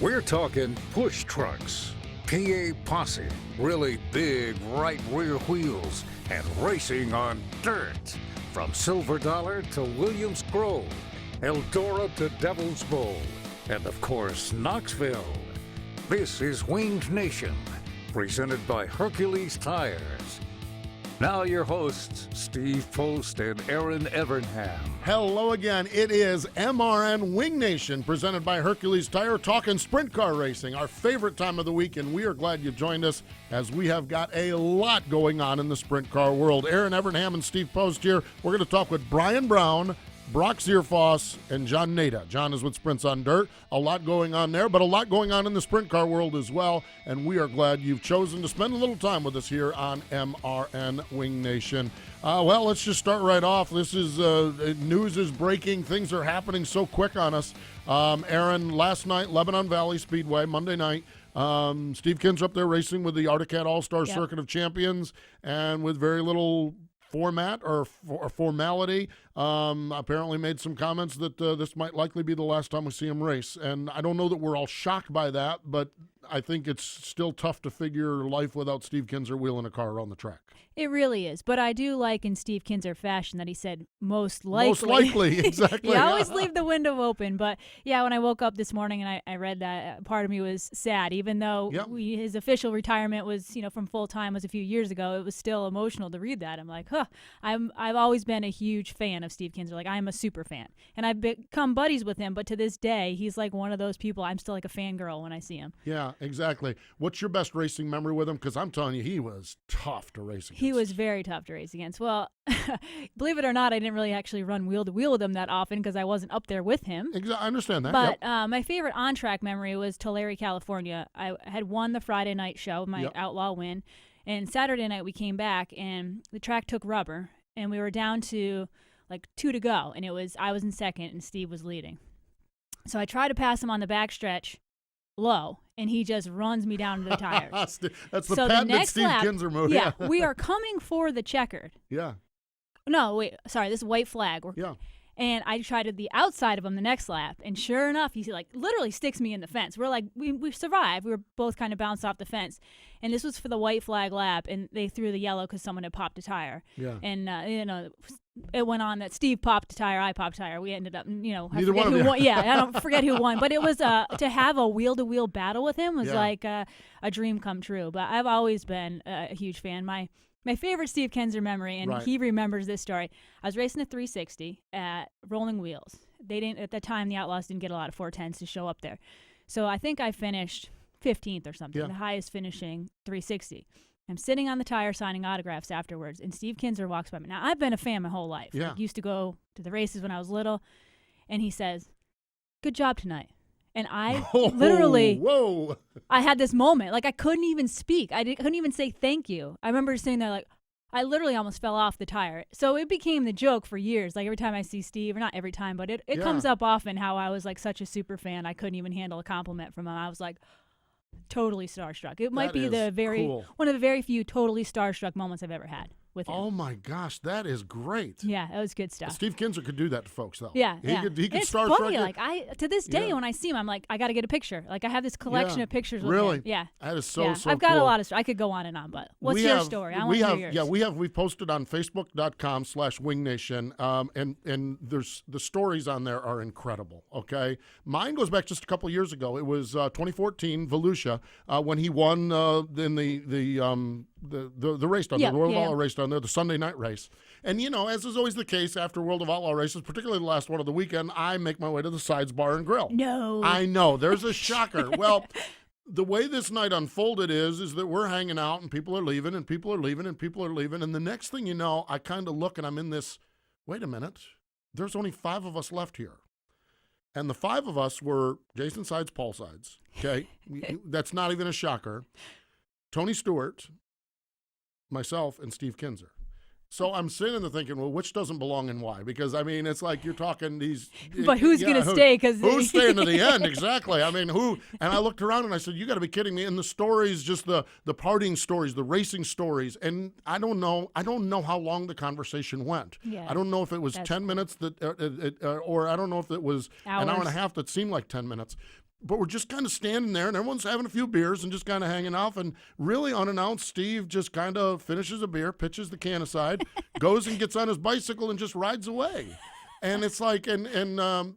We're talking push trucks, PA posse, really big right rear wheels, and racing on dirt. From Silver Dollar to Williams Grove, Eldora to Devil's Bowl, and of course, Knoxville. This is Winged Nation, presented by Hercules Tires. Now your hosts, Steve Post and Erin Evernham. Hello again. It is MRN Wing Nation, presented by Hercules Tire, talking sprint car racing, our favorite time of the week, and we are glad you joined us as we have got a lot going on in the sprint car world. Erin Evernham and Steve Post here. We're going to talk with Brian Brown, Brock Zearfoss, and John Naida. John is with Sprints on Dirt. A lot going on there, but a lot going on in the sprint car world as well, and we are glad you've chosen to spend a little time with us here on MRN Wing Nation. Well, let's just start right off. This is news is breaking. Things are happening so quick on us. Erin, last night, Lebanon Valley Speedway, Monday night, Steve Kinser up there racing with the Arctic Cat All-Star Circuit of Champions, and with very little format or formality, apparently made some comments that this might likely be the last time we see him race. And I don't know that we're all shocked by that, but I think it's still tough to figure life without Steve Kinser wheeling a car around the track. It really is. But I do like in Steve Kinser fashion that he said most likely. Most likely, exactly. You always leave the window open. But, yeah, when I woke up this morning and I read that, part of me was sad. Even though his official retirement was, from full-time was a few years ago, it was still emotional to read that. I'm like, I've always been a huge fan of Steve Kinser. Like, I'm a super fan. And I've become buddies with him. But to this day, he's like one of those people. I'm still like a fangirl when I see him. Yeah, exactly. What's your best racing memory with him? Because I'm telling you, he was tough to race against. He was very tough to race against. Well, believe it or not, I didn't really actually run wheel-to-wheel with him that often because I wasn't up there with him. I understand that. But my favorite on-track memory was Tulare, California. I had won the Friday night show, my Outlaw win, and Saturday night we came back, and the track took rubber, and we were down to like 2 to go, and I was in second, and Steve was leading. So I tried to pass him on the backstretch low, and he just runs me down to the tires. That's the patented Steve Kinser move. Yeah, we are coming for the checkered. Yeah. No, wait, sorry, this is white flag. And I tried to the outside of him the next lap, and sure enough, he literally sticks me in the fence. We're like, we survived. We were both kind of bounced off the fence, and this was for the white flag lap, and they threw the yellow because someone had popped a tire. Yeah. And it went on that Steve popped a tire, I popped a tire. We ended up, Neither one of you. won. Yeah, I don't forget who won, but it was to have a wheel-to-wheel battle with him was like a dream come true. But I've always been a huge fan. My favorite Steve Kinser memory, and he remembers this story. I was racing a 360 at Rolling Wheels. They didn't at the time. The Outlaws didn't get a lot of 410s to show up there, so I think I finished 15th or something, the highest finishing 360. I'm sitting on the tire signing autographs afterwards, and Steve Kinser walks by me. Now, I've been a fan my whole life. Yeah. I used to go to the races when I was little, and he says, "Good job tonight." And I literally, I had this moment. Like, I couldn't even speak. Couldn't even say thank you. I remember sitting there like, I literally almost fell off the tire. So it became the joke for years. Like, every time I see Steve, or not every time, but it comes up often how I was like such a super fan. I couldn't even handle a compliment from him. I was like totally starstruck. It might be one of the very few totally starstruck moments I've ever had with him. Oh my gosh, that is great. Yeah, that was good stuff. Steve Kinser could do that to folks, though. Yeah, he could it's starstruck funny. you. Like, to this day, when I see him, I'm like, I got to get a picture. Like, I have this collection of pictures with really? him. Yeah, that is so I've got cool. a lot of. I could go on and on, but what's your story? I want to hear yours. Yeah, we've posted on Facebook.com/WingNation, and there's the stories on there are incredible. Okay, mine goes back just a couple years ago. It was 2014 Volusia when he won in the race down there, the World of Outlaw race down there, the Sunday night race. And, as is always the case after World of Outlaw races, particularly the last one of the weekend, I make my way to the Sides Bar and Grill. No. I know. There's a shocker. Well, the way this night unfolded is that we're hanging out and people are leaving and people are leaving and people are leaving. And the next thing you know, I kind of look and I'm in this, wait a minute, there's only 5 of us left here. And the 5 of us were Jason Sides, Paul Sides. Okay. That's not even a shocker. Tony Stewart, myself, and Steve Kinser. So I'm sitting there thinking, well, which doesn't belong and why? Because, I mean, it's like you're talking these. But who's going to stay? Who's staying to the end? Exactly. I mean, who? And I looked around and I said, you got to be kidding me. And the stories, just the partying stories, the racing stories. And I don't know how long the conversation went. Yeah, I don't know if it was 10 minutes or I don't know if it was an hour and a half that seemed like 10 minutes. but we're just kind of standing there, and everyone's having a few beers and just kind of hanging out. And really unannounced, Steve just kind of finishes a beer, pitches the can aside, goes and gets on his bicycle and just rides away. And it's like, and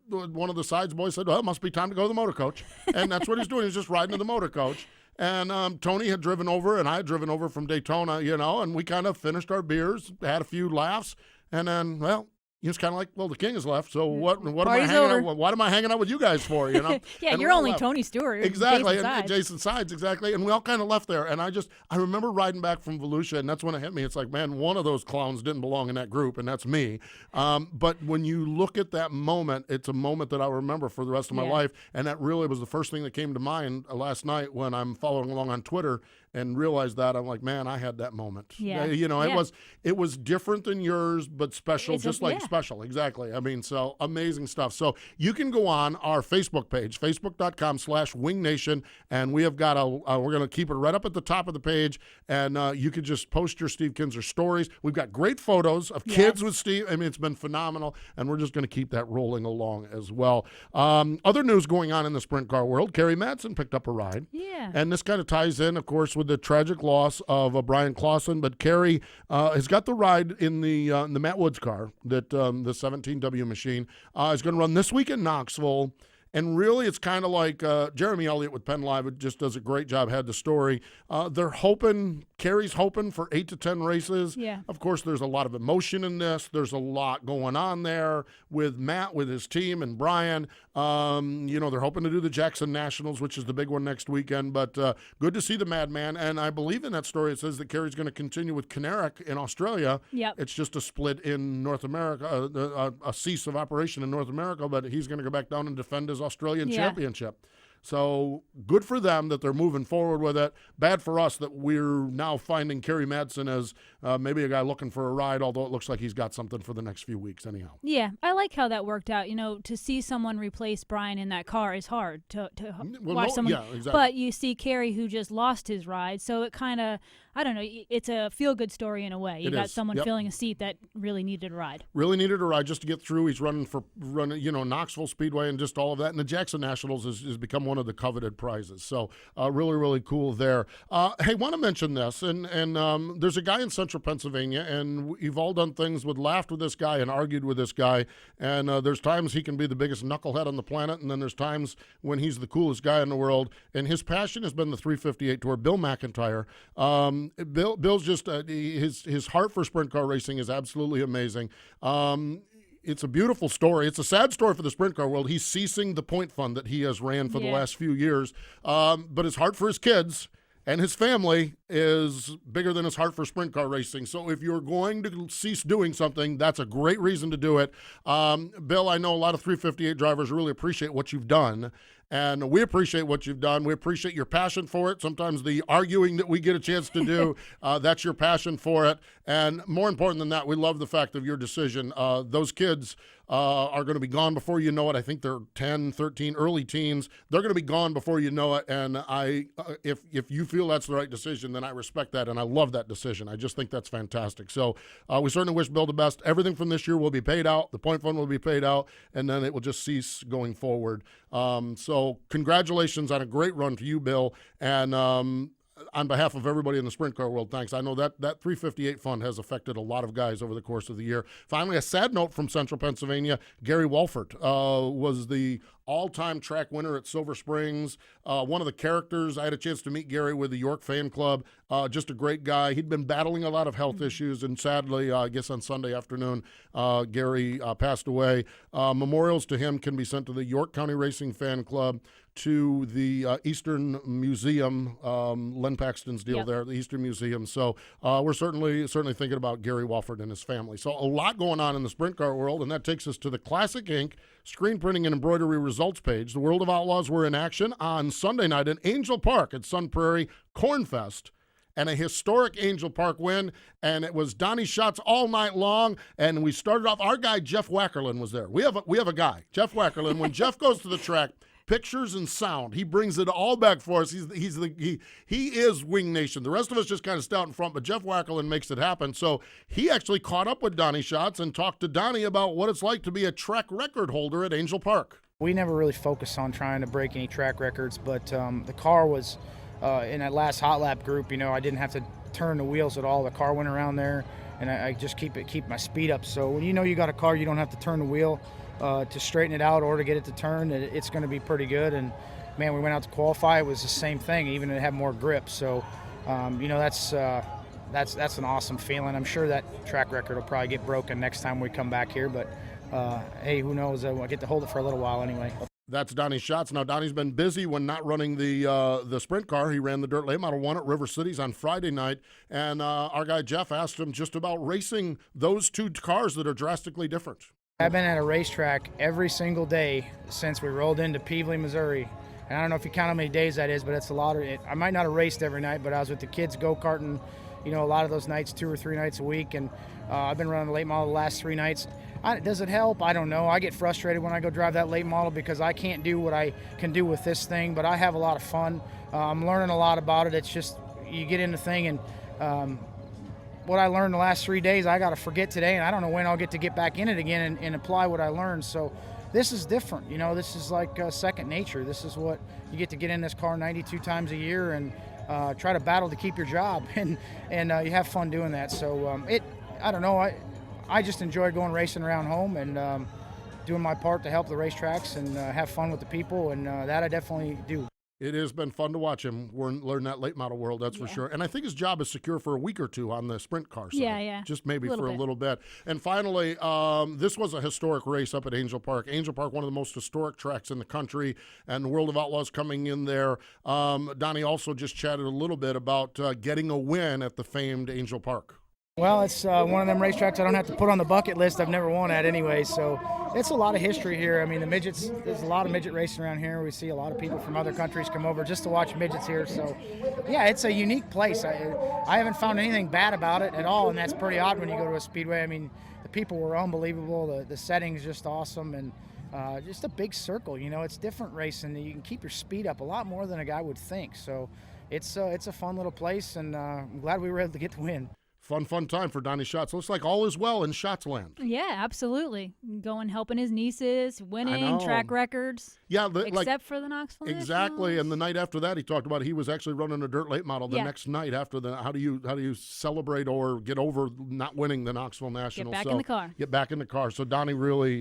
one of the sides boys said, well, it must be time to go to the motor coach. And that's what he's doing. He's just riding to the motor coach. And Tony had driven over, and I had driven over from Daytona, and we kind of finished our beers, had a few laughs, and then, well, it's kind of like, well, the king has left, so what am I hanging out? What am I hanging out with you guys for? Yeah, and you're only left. Tony Stewart, exactly, Jason Sides, exactly, and we all kind of left there. And I remember riding back from Volusia, and that's when it hit me. It's like, man, one of those clowns didn't belong in that group, and that's me. But when you look at that moment, it's a moment that I remember for the rest of my life, and that really was the first thing that came to mind last night when I'm following along on Twitter. And realized that, I'm like, man, I had that moment. Yeah. It was different than yours, but special, special. Exactly. I mean, so amazing stuff. So you can go on our Facebook page, facebook.com/WingNation, and we have got we're going to keep it right up at the top of the page, and you could just post your Steve Kinser stories. We've got great photos of kids with Steve. I mean, it's been phenomenal, and we're just going to keep that rolling along as well. Other news going on in the sprint car world, Kerry Madsen picked up a ride. Yeah. And this kind of ties in, of course, with the tragic loss of Brian Clausen, but Kerry has got the ride in the Matt Woods car that the 17W machine is going to run this week in Knoxville. And really, it's kind of like Jeremy Elliott with Penn Live just does a great job, had the story. Kerry's hoping for 8 to 10 races. Yeah. Of course, there's a lot of emotion in this. There's a lot going on there with Matt, with his team, and Brian. They're hoping to do the Jackson Nationals, which is the big one next weekend. But good to see the Madman. And I believe in that story it says that Kerry's going to continue with Caneric in Australia. Yep. It's just a split in North America, a cease of operation in North America, but he's going to go back down and defend his Australian championship. So good for them that they're moving forward with it. Bad for us that we're now finding Kerry Madsen as maybe a guy looking for a ride, although it looks like he's got something for the next few weeks anyhow. Yeah, I like how that worked out. To see someone replace Brian in that car is hard to watch someone. Yeah, exactly. But you see Kerry who just lost his ride, so it kind of, I don't know, it's a feel-good story in a way. You got someone filling a seat that really needed a ride. Really needed a ride just to get through. He's running Knoxville Speedway and just all of that. And the Jackson Nationals has become one of the coveted prizes. So really, really cool there. Hey, want to mention this. And there's a guy in Central Pennsylvania, and we've all done things with laughed with this guy and argued with this guy. And there's times he can be the biggest knucklehead on the planet, and then there's times when he's the coolest guy in the world. And his passion has been the 358 Tour. Bill McIntyre. Bill's just his heart for sprint car racing is absolutely amazing. It's a beautiful story. It's a sad story for the sprint car world. He's ceasing the point fund that he has ran for the last few years. But his heart for his kids and his family is bigger than his heart for sprint car racing. So if you're going to cease doing something, that's a great reason to do it. Bill, I know a lot of 358 drivers really appreciate what you've done. And we appreciate what you've done. We appreciate your passion for it. Sometimes the arguing that we get a chance to do, that's your passion for it. And more important than that, we love the fact of your decision. Those kids are going to be gone before you know it. I think they're 10, 13, early teens. They're going to be gone before you know it. And if you feel that's the right decision, then I respect that, and I love that decision. I just think that's fantastic. So we certainly wish Bill the best. Everything from this year will be paid out. The point fund will be paid out, and then it will just cease going forward. So congratulations on a great run to you, Bill. And on behalf of everybody in the sprint car world, thanks. I know that 358 fund has affected a lot of guys over the course of the year. Finally, a sad note from Central Pennsylvania. Gary Walford was the all-time track winner at Silver Springs. One of the characters. I had a chance to meet Gary with the York Fan Club. Just a great guy. He'd been battling a lot of health issues, and sadly, I guess on Sunday afternoon, Gary passed away. Memorials to him can be sent to the York County Racing Fan Club, to the Eastern Museum, Len Paxton's deal there, the Eastern Museum. So we're certainly thinking about Gary Walford and his family. So a lot going on in the sprint car world, and that takes us to the Classic Inc. screen printing and embroidery results page. The World of Outlaws were in action on Sunday night in Angel Park at Sun Prairie Cornfest, and a historic Angel Park win, and it was Donnie shots all night long, and we started off, our guy Jeff Wackerlin was there. We have a guy, Jeff Wackerlin. When Jeff goes to the track, pictures and sound, he brings it all back for us. He is Wing Nation. The rest of us just kind of stay out in front, but Jeff Wackerlin makes it happen. So he actually caught up with Donnie Schatz and talked to Donnie about what it's like to be a track record holder at Angel Park. We never really focused on trying to break any track records, but the car was in that last hot lap group. I didn't have to turn the wheels at all. The car went around there, and I just keep my speed up. So when you got a car, you don't have to turn the wheel to straighten it out or to get it to turn. It's going to be pretty good. And man, we went out to qualify. It was the same thing, even it had more grip. So that's an awesome feeling. I'm sure that track record will probably get broken next time we come back here, but hey, who knows? I'll get to hold it for a little while anyway. That's Donnie Schatz. Now, Donnie's been busy when not running the sprint car. He ran the Dirt Late Model 1 at River Cities on Friday night, and our guy Jeff asked him just about racing those two cars that are drastically different. I've been at a racetrack every single day since we rolled into Peevely, Missouri. And I don't know if you count how many days that is, but it's a lot. I might not have raced every night, but I was with the kids go-karting, a lot of those nights, 2 or 3 nights a week. And I've been running the late model the last 3 nights. Does it help? I don't know. I get frustrated when I go drive that late model because I can't do what I can do with this thing, but I have a lot of fun. I'm learning a lot about it. It's just, you get in the thing and what I learned the last 3 days, I got to forget today, and I don't know when I'll get back in it again and apply what I learned. So this is different. This is like second nature. This is what you get to get in this car 92 times a year and try to battle to keep your job, and you have fun doing that. So I don't know. I just enjoy going racing around home and doing my part to help the racetracks and have fun with the people, and that I definitely do. It has been fun to watch him learn that late model world, that's for sure. And I think his job is secure for a week or two on the sprint car side. Yeah. Just maybe for a little bit. And finally, this was a historic race up at Angel Park. Angel Park, one of the most historic tracks in the country, and the World of Outlaws coming in there. Donnie also just chatted a little bit about getting a win at the famed Angel Park. Well, it's one of them racetracks I don't have to put on the bucket list. I've never won at anyway, so it's a lot of history here. I mean, there's a lot of midget racing around here. We see a lot of people from other countries come over just to watch midgets here. So, yeah, it's a unique place. I haven't found anything bad about it at all, and that's pretty odd when you go to a speedway. I mean, the people were unbelievable. The setting's just awesome, and just a big circle. It's different racing. You can keep your speed up a lot more than a guy would think. So it's a fun little place, and I'm glad we were able to get the win. Fun time for Donnie Schatz. Looks like all is well in Schatzland. Yeah, absolutely. Going helping his nieces, winning track records. Yeah, except for the Knoxville exactly. Nationals. And the night after that, he talked about he was actually running a dirt late model the next night after the. How do you celebrate or get over not winning the Knoxville Nationals? Get back in the car. Get back in the car. So Donnie really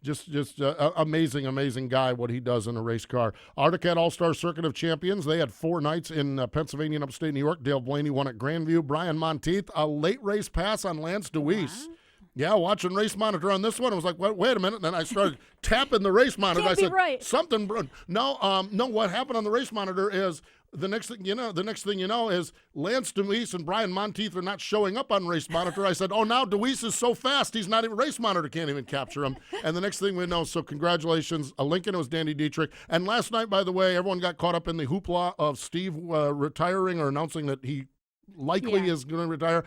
just amazing guy. What he does in a race car. Arctic Cat All-Star Circuit of Champions. They had 4 nights in Pennsylvania and upstate New York. Dale Blaney won at Grandview. Brian Monteith, a late race pass on Lance DeWeese. Wow. Yeah, watching race monitor on this one, I was like, wait a minute. And then I started tapping the race monitor. I said, right. Something. No, what happened on the race monitor is the next thing you know is Lance DeWeese and Brian Monteith are not showing up on race monitor. I said, now DeWeese is so fast, he's not even, race monitor can't even capture him. And the next thing we know, so congratulations, Lincoln, it was Danny Dietrich. And last night, by the way, everyone got caught up in the hoopla of Steve retiring or announcing that he likely is going to retire.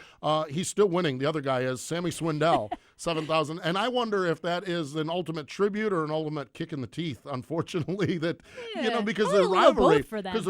He's still winning. The other guy is Sammy Swindell, 7,000. And I wonder if that is an ultimate tribute or an ultimate kick in the teeth, unfortunately, that, because the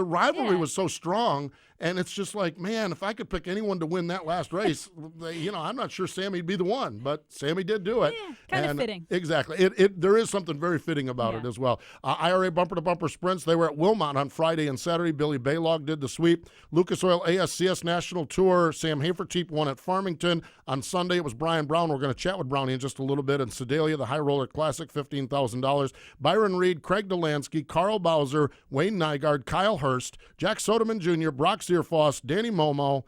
rivalry was so strong. And it's just like, man, if I could pick anyone to win that last race, I'm not sure Sammy'd be the one, but Sammy did do it. Yeah, kind of fitting. Exactly. There is something very fitting about it as well. IRA bumper-to-bumper sprints, they were at Wilmot on Friday and Saturday. Billy Baylog did the sweep. Lucas Oil ASCS National Tour, Sam Haferteep won at Farmington. On Sunday, it was Brian Brown. We're going to chat with Brownie in just a little bit. And Sedalia, the High Roller Classic, $15,000. Byron Reed, Craig Delansky, Carl Bowser, Wayne Nygaard, Kyle Hurst, Jack Soderman Jr., Brock Zearfoss, Danny Moma,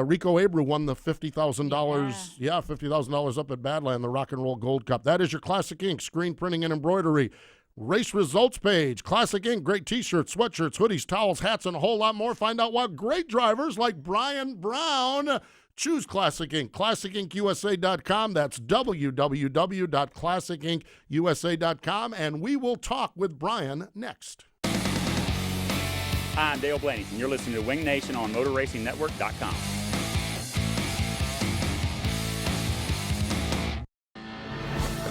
Rico Abreu won the $50,000. $50,000 up at Badland, the Rock and Roll Gold Cup. That is your Classic Ink screen printing and embroidery race results page. Classic Ink, great T-shirts, sweatshirts, hoodies, towels, hats, and a whole lot more. Find out why great drivers like Brian Brown choose Classic Ink. ClassicInkUSA.com. That's www.ClassicInkUSA.com. And we will talk with Brian next. Hi, I'm Dale Blaney, and you're listening to Wing Nation on MotorRacingNetwork.com.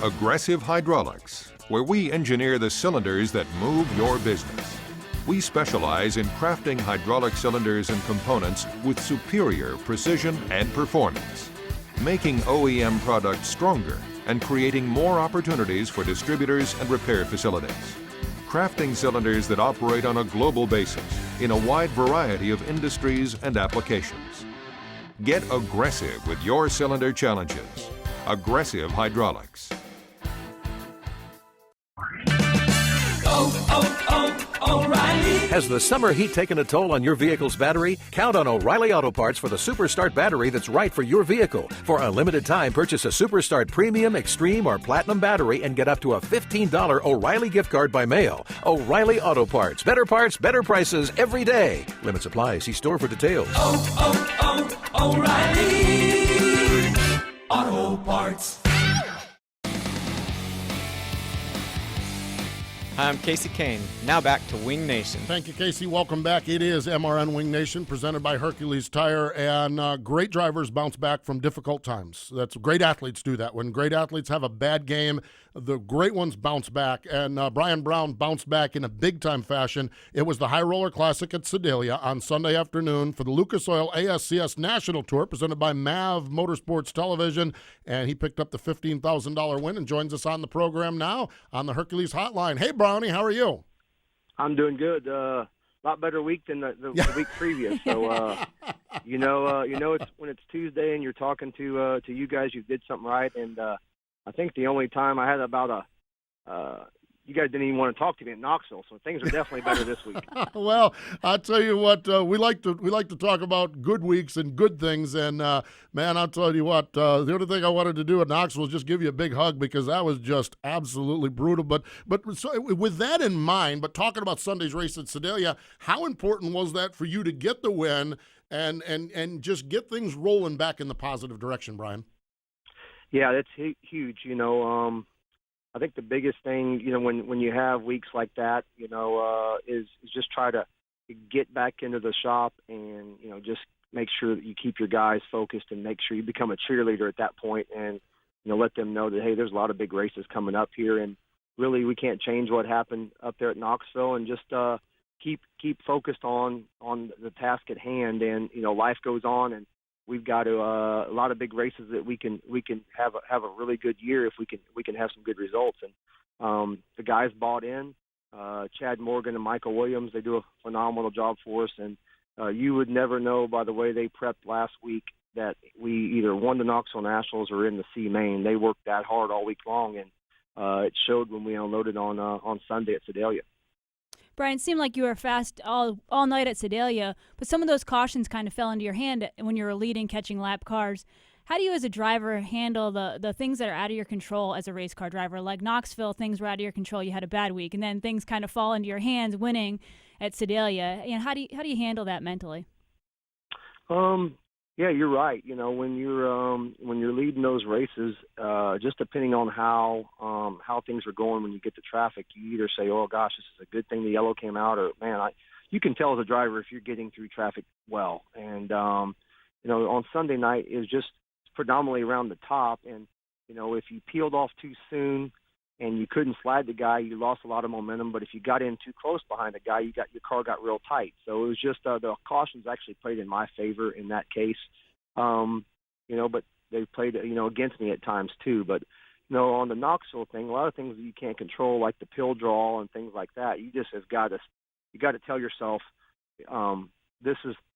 Aggressive Hydraulics, where we engineer the cylinders that move your business. We specialize in crafting hydraulic cylinders and components with superior precision and performance, making OEM products stronger and creating more opportunities for distributors and repair facilities. Crafting cylinders that operate on a global basis in a wide variety of industries and applications. Get aggressive with your cylinder challenges. Aggressive Hydraulics. O'Reilly. Has the summer heat taken a toll on your vehicle's battery? Count on O'Reilly Auto Parts for the Superstart battery that's right for your vehicle. For a limited time, purchase a Superstart Premium, Extreme, or Platinum battery and get up to a $15 O'Reilly gift card by mail. O'Reilly Auto Parts. Better parts, better prices every day. Limit supply. See store for details. O'Reilly Auto Parts. Hi, I'm Casey Kane. Now back to Wing Nation. Thank you, Casey. Welcome back. It is MRN Wing Nation, presented by Hercules Tire, and great drivers bounce back from difficult times. That's great athletes do that. When great athletes have a bad game, the great ones bounce back, and Brian Brown bounced back in a big-time fashion. It was the High Roller Classic at Sedalia on Sunday afternoon for the Lucas Oil ASCS National Tour, presented by MAV Motorsports Television, and he picked up the $15,000 win and joins us on the program now on the Hercules Hotline. Hey, Brownie, how are you? I'm doing good. Lot better week than the week previous. So, it's when it's Tuesday and you're talking to you guys, you did something right. And I think the only time I had about you guys didn't even want to talk to me at Knoxville. So things are definitely better this week. Well, I'll tell you what, we like to talk about good weeks and good things. And man, I'll tell you what, the only thing I wanted to do at Knoxville was just give you a big hug, because that was just absolutely brutal. But so with that in mind, but talking about Sunday's race at Sedalia, how important was that for you to get the win and just get things rolling back in the positive direction, Brian? Yeah, that's huge. I think the biggest thing, when you have weeks like that, is just try to get back into the shop and, just make sure that you keep your guys focused and make sure you become a cheerleader at that point and, let them know that, hey, there's a lot of big races coming up here, and really we can't change what happened up there at Knoxville, and just keep focused on the task at hand. And, life goes on, and we've got to a lot of big races that we can have a really good year if we can have some good results. And the guys bought in. Chad Morgan and Michael Williams, they do a phenomenal job for us. And you would never know by the way they prepped last week that we either won the Knoxville Nationals or in the C Main. They worked that hard all week long, and it showed when we unloaded on Sunday at Sedalia. Brian, it seemed like you were fast all night at Sedalia, but some of those cautions kind of fell into your hand when you were leading, catching lap cars. How do you as a driver handle the things that are out of your control as a race car driver? Like Knoxville, things were out of your control. You had a bad week, and then things kind of fall into your hands winning at Sedalia. And how do you handle that mentally? Yeah, you're right. When you're leading those races, just depending on how things are going when you get to traffic, you either say, "Oh gosh, this is a good thing the yellow came out," or "Man, you can tell as a driver if you're getting through traffic well." And on Sunday night it was just predominantly around the top, and if you peeled off too soon and you couldn't slide the guy, you lost a lot of momentum. But if you got in too close behind the guy, your car got real tight. So it was just the cautions actually played in my favor in that case. But they played against me at times too. But on the Knoxville thing, a lot of things that you can't control, like the pill draw and things like that, you just have got to tell yourself,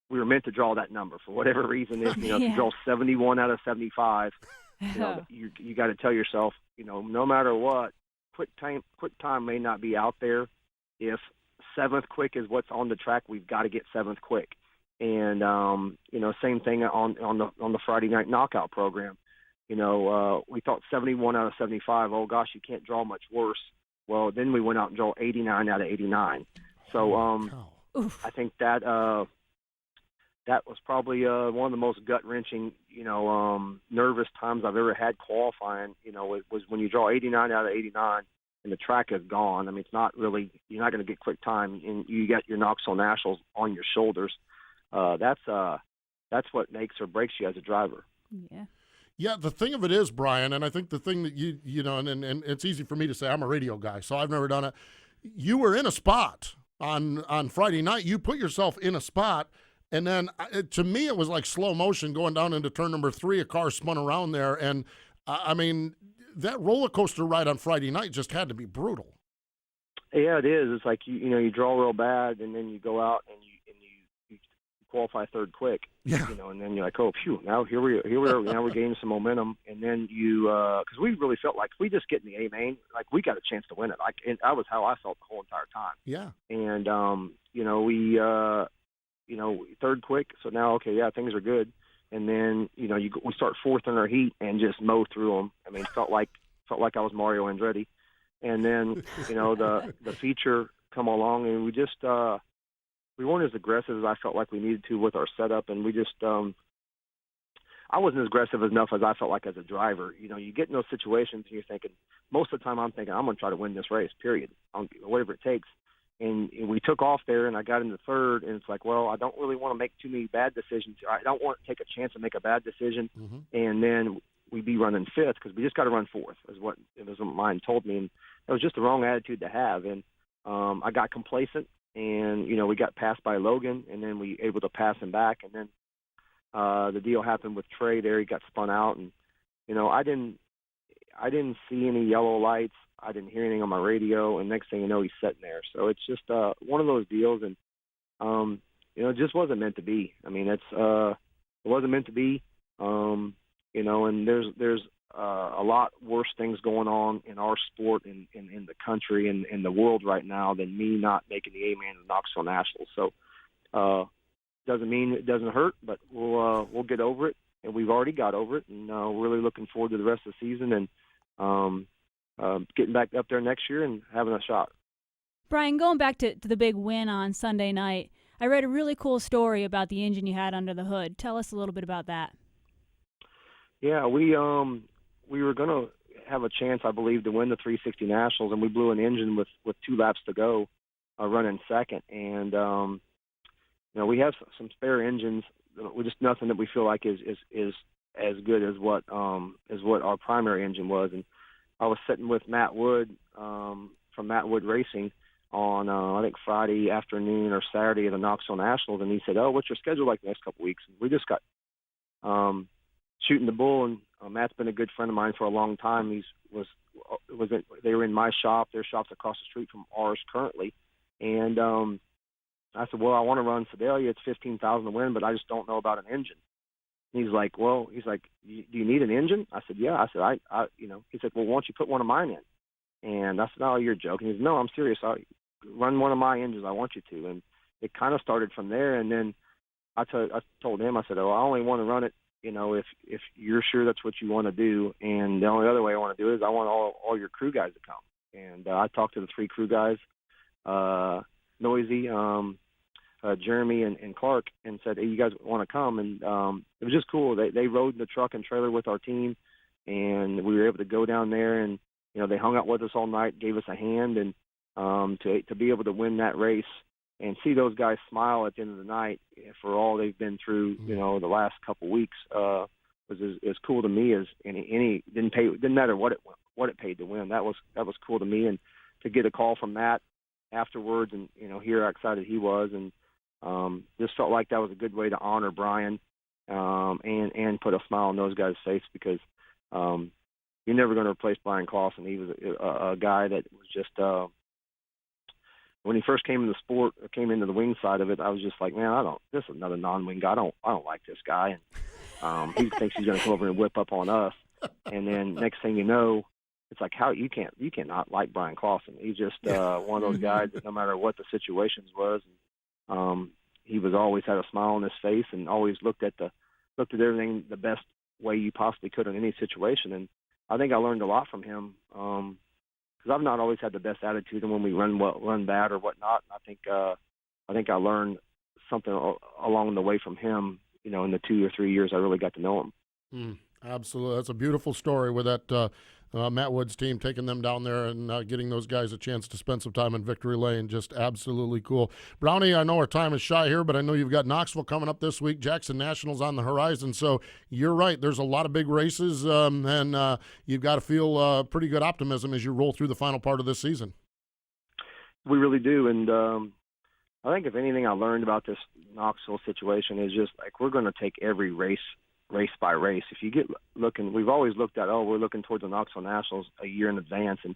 we were meant to draw that number for whatever reason. If if you draw 71 out of 75. You got to tell yourself, no matter what, quick time may not be out there. If seventh quick is what's on the track, we've got to get seventh quick. And same thing on the Friday night knockout program. We thought 71 out of 75. Oh gosh, you can't draw much worse. Well, then we went out and drew 89 out of 89. So I think that was probably one of the most gut-wrenching, nervous times I've ever had qualifying. It was when you draw 89 out of 89 and the track is gone. I mean, it's not really, you're not going to get quick time, and you got your Knoxville Nationals on your shoulders. That's what makes or breaks you as a driver. Yeah. Yeah, the thing of it is, Brian, and I think the thing that and it's easy for me to say, I'm a radio guy, so I've never done it. You were in a spot on Friday night. You put yourself in a spot. And then, to me, it was like slow motion going down into turn number 3. A car spun around there, and I mean, that roller coaster ride on Friday night just had to be brutal. Yeah, it is. It's like you draw real bad, and then you go out and you qualify third quick. Yeah. And then you're like, oh, phew, now here we are. Now we're gaining some momentum, and then because we really felt like if we just get in the A main, like we got a chance to win it. Like, and that was how I felt the whole entire time. Yeah. And we third quick, so now okay, yeah, things are good. And then we start fourth in our heat and just mow through them. I mean, felt like I was Mario Andretti. And then the feature come along, and we just we weren't as aggressive as I felt like we needed to with our setup, and we just I wasn't as aggressive enough as I felt like as a driver. You get in those situations and you're thinking, most of the time I'm thinking I'm going to try to win this race, period, whatever it takes. And we took off there, and I got into third, and it's like, well, I don't really want to make too many bad decisions. I don't want to take a chance and make a bad decision, and then we'd be running fifth because we just got to run fourth, is what mine told me. And it was just the wrong attitude to have. And I got complacent, and we got passed by Logan, and then we able to pass him back, and then the deal happened with Trey there. He got spun out, and I didn't see any yellow lights. I didn't hear anything on my radio, and next thing you know, he's sitting there. So it's just one of those deals, and it just wasn't meant to be. I mean, it wasn't meant to be. And there's a lot worse things going on in our sport in the country and in the world right now than me not making the A-Man of the Knoxville Nationals. So doesn't mean it doesn't hurt, but we'll get over it, and we've already got over it, and we're really looking forward to the rest of the season and getting back up there next year and having a shot. Brian, going back to the big win on Sunday night, I read a really cool story about the engine you had under the hood. Tell us a little bit about that. Yeah, we were going to have a chance, I believe, to win the 360 Nationals, and we blew an engine with 2 laps to go, running second. And we have some spare engines, with just nothing that we feel like is as good as what our primary engine was. And I was sitting with Matt Wood from Matt Wood Racing on I think Friday afternoon or Saturday at the Knoxville Nationals, and he said, "Oh, what's your schedule like the next couple of weeks?" And we just got shooting the bull, and Matt's been a good friend of mine for a long time. They were in my shop. Their shop's across the street from ours currently, and I said, "Well, I want to run Sedalia. It's 15,000 to win, but I just don't know about an engine." He's like, do you need an engine? I said, yeah. I said, he said, well, why don't you put one of mine in? And I said, oh, you're joking. He said, no, I'm serious. I run one of my engines. I want you to. And it kind of started from there. And then I told him, I said, oh, I only want to run it, if you're sure that's what you want to do. And the only other way I want to do it is I want all your crew guys to come. And I talked to the 3 crew guys, Noisy, Jeremy and Clark, and said, hey, you guys want to come? And it was just cool. They rode in the truck and trailer with our team, and we were able to go down there, and they hung out with us all night, gave us a hand, and to be able to win that race and see those guys smile at the end of the night for all they've been through, the last couple weeks, was as cool to me as any didn't matter what it paid to win. That was cool to me, and to get a call from Matt afterwards and hear how excited he was, and just felt like that was a good way to honor Brian and put a smile on those guys' face, because you're never going to replace Brian Clausen. He was a guy that was just when he first came into the sport, or came into the wing side of it, I was just like, man, this is another non-wing guy. I don't like this guy, and he thinks he's going to come over and whip up on us. And then next thing you know, it's like, how you cannot like Brian Clausen. He's just one of those guys that no matter what the situations was, he was always had a smile on his face and always looked at everything the best way you possibly could in any situation. And I think I learned a lot from him, because I've not always had the best attitude, and when we run bad or whatnot. I think I learned something along the way from him. In the 2 or 3 years I really got to know him. Absolutely, that's a beautiful story with that. Matt Wood's team, taking them down there and getting those guys a chance to spend some time in Victory Lane. Just absolutely cool. Brownie, I know our time is shy here, but I know you've got Knoxville coming up this week, Jackson Nationals on the horizon. So you're right, there's a lot of big races, and you've got to feel pretty good optimism as you roll through the final part of this season. We really do, and I think if anything I learned about this Knoxville situation is just like we're going to take every race race by race. If you get looking, we've always looked at, we're looking towards the Knoxville Nationals a year in advance, and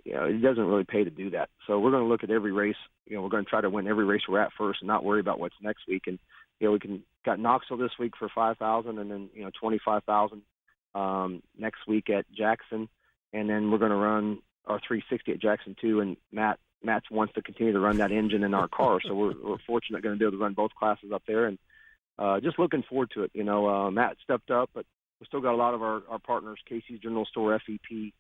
it doesn't really pay to do that. So we're going to look at every race. We're going to try to win every race we're at first and not worry about what's next week. And we got Knoxville this week for $5,000, and then $25,000 next week at Jackson, and then we're going to run our 360 at Jackson too. And Matt wants to continue to run that engine in our car, so we're fortunate going to be able to run both classes up there, and just looking forward to it. Matt stepped up, but we still got a lot of our partners: Casey's General Store, FEP,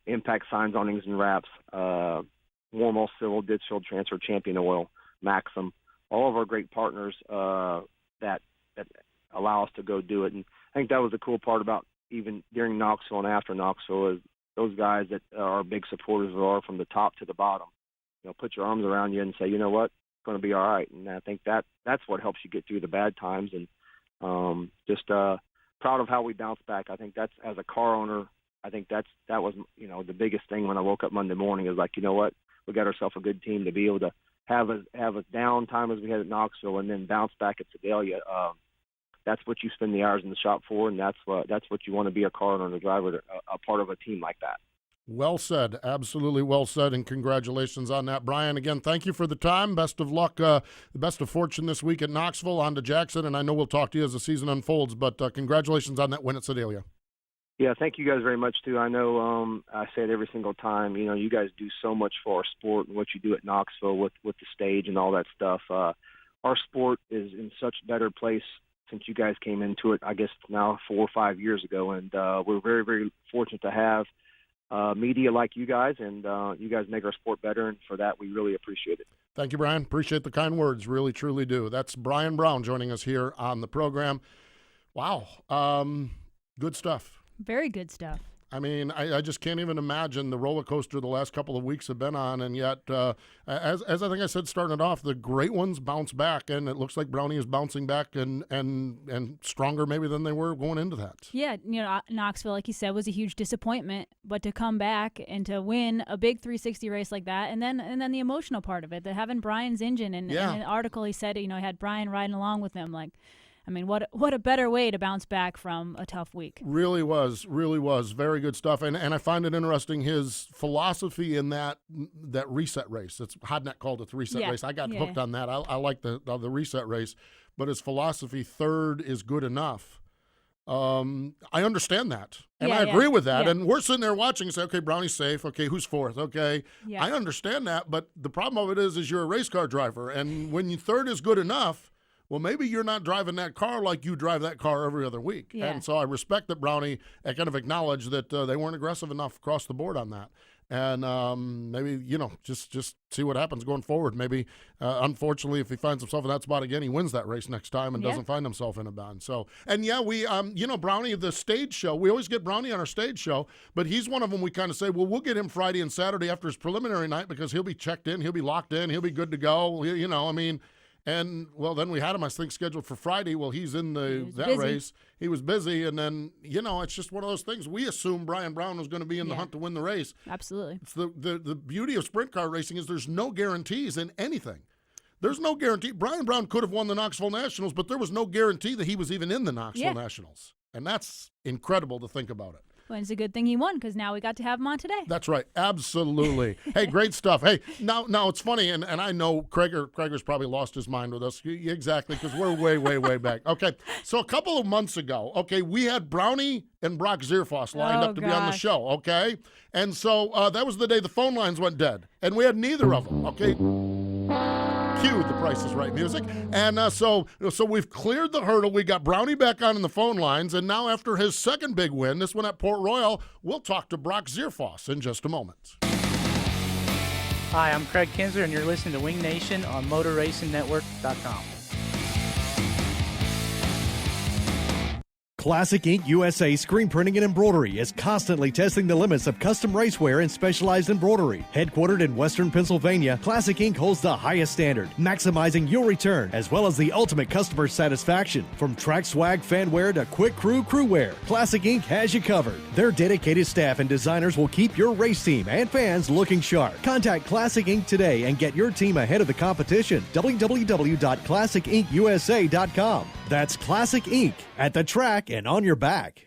Impact Signs, Awnings and Wraps, Warmall Civil, Ditchfield Transfer, Champion Oil, Maxim, all of our great partners that allow us to go do it. And I think that was the cool part about even during Knoxville and after Knoxville is those guys that are big supporters are from the top to the bottom. Put your arms around you and say, you know what, it's going to be all right. And I think that's what helps you get through the bad times. And just proud of how we bounced back. I think that's, as a car owner, I think that was, the biggest thing when I woke up Monday morning is like, you know what, we got ourselves a good team to be able to have a down time as we had at Knoxville and then bounce back at Sedalia. That's what you spend the hours in the shop for, and that's what you want to be a car owner and a driver, a part of a team like that. Well said. Absolutely well said, and congratulations on that. Brian, again, thank you for the time. Best of luck, best of fortune this week at Knoxville, on to Jackson, and I know we'll talk to you as the season unfolds, but congratulations on that win at Sedalia. Yeah, thank you guys very much, too. I know I say it every single time. You guys do so much for our sport and what you do at Knoxville with the stage and all that stuff. Our sport is in such a better place since you guys came into it, I guess now 4 or 5 years ago, and we're very, very fortunate to have media like you guys, and you guys make our sport better, and for that we really appreciate it. Thank you, Brian. Appreciate the kind words. Really, truly do. That's Brian Brown joining us here on the program. Wow. Good stuff. Very good stuff. I mean, I just can't even imagine the roller coaster the last couple of weeks have been on, and yet, as I think I said starting it off, the great ones bounce back, and it looks like Brownie is bouncing back and stronger maybe than they were going into that. Yeah, Knoxville, like you said, was a huge disappointment, but to come back and to win a big 360 race like that, and then the emotional part of it, the having Brian's engine, and in an article he said, he had Brian riding along with him, like. I mean, what a better way to bounce back from a tough week. Really was. Very good stuff. And I find it interesting, his philosophy in that reset race. It's Hodnett called it the reset race. I got hooked on that. I like the reset race. But his philosophy, third is good enough. I understand that. And I agree with that. Yeah. And we're sitting there watching and say, okay, Brownie's safe. Okay, who's fourth? Okay. Yeah. I understand that. But the problem of it is you're a race car driver. And when you third is good enough, well, maybe you're not driving that car like you drive that car every other week. Yeah. And so I respect that Brownie kind of acknowledged that they weren't aggressive enough across the board on that. And maybe, just see what happens going forward. Maybe, unfortunately, if he finds himself in that spot again, he wins that race next time and doesn't find himself in a bind. So, and we, Brownie, the stage show, we always get Brownie on our stage show, but he's one of them we kind of say, well, we'll get him Friday and Saturday after his preliminary night because he'll be checked in, he'll be locked in, he'll be good to go, And, then we had him, I think, scheduled for Friday. Well, he's in that race. He was busy. And then, it's just one of those things. We assumed Brian Brown was going to be in the hunt to win the race. Absolutely. It's the beauty of sprint car racing is there's no guarantees in anything. There's no guarantee. Brian Brown could have won the Knoxville Nationals, but there was no guarantee that he was even in the Knoxville Nationals. And that's incredible to think about it. Well, it's a good thing he won because now we got to have him on today. That's right. Absolutely. Hey, great stuff. Hey, now it's funny, and I know Krager's probably lost his mind with us. Exactly, because we're way, way, way back. Okay, so a couple of months ago, we had Brownie and Brock Zearfoss lined up to be on the show, okay? And so that was the day the phone lines went dead, and we had neither of them, okay? Cue the Price is Right music. And so we've cleared the hurdle. We got Brownie back on in the phone lines, and now after his second big win, this one at Port Royal, we'll talk to Brock Zearfoss in just a moment. Hi, I'm Craig Kinser, and you're listening to Wing Nation on MotorRacingNetwork.com. Classic Ink USA Screen Printing and Embroidery is constantly testing the limits of custom racewear and specialized embroidery. Headquartered in Western Pennsylvania, Classic Ink holds the highest standard, maximizing your return as well as the ultimate customer satisfaction. From track swag fanwear to quick crew wear, Classic Ink has you covered. Their dedicated staff and designers will keep your race team and fans looking sharp. Contact Classic Ink today and get your team ahead of the competition. www.classicinkusa.com. That's Classic Inc. at the track and on your back.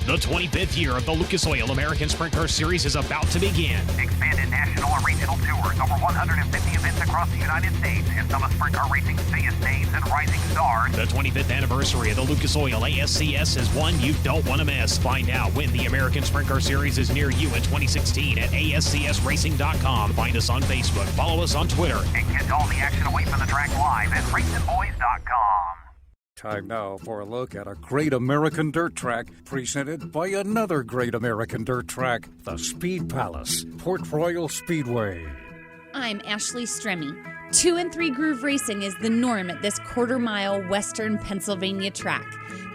The 25th year of the Lucas Oil American Sprint Car Series is about to begin. Expanded national and regional tours, over 150 events across the United States, and some of Sprint Car Racing's biggest names and rising stars. The 25th anniversary of the Lucas Oil ASCS is one you don't want to miss. Find out when the American Sprint Car Series is near you in 2016 at ASCSRacing.com. Find us on Facebook, follow us on Twitter, and get all the action away from the track live at RacingBoys.com. Time now for a look at a great American dirt track presented by another great American dirt track, the Speed Palace, Port Royal Speedway. I'm Ashley Stremme. 2 and 3 groove racing is the norm at this quarter-mile western Pennsylvania track.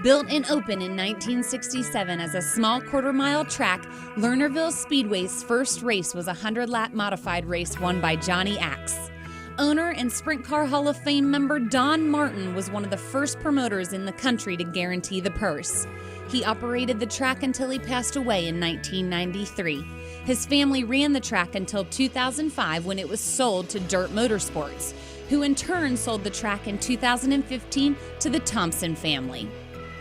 Built and opened in 1967 as a small quarter-mile track, Lernerville Speedway's first race was a 100-lap modified race won by Johnny Axe. Owner and Sprint Car Hall of Fame member Don Martin was one of the first promoters in the country to guarantee the purse. He operated the track until he passed away in 1993. His family ran the track until 2005 when it was sold to Dirt Motorsports, who in turn sold the track in 2015 to the Thompson family.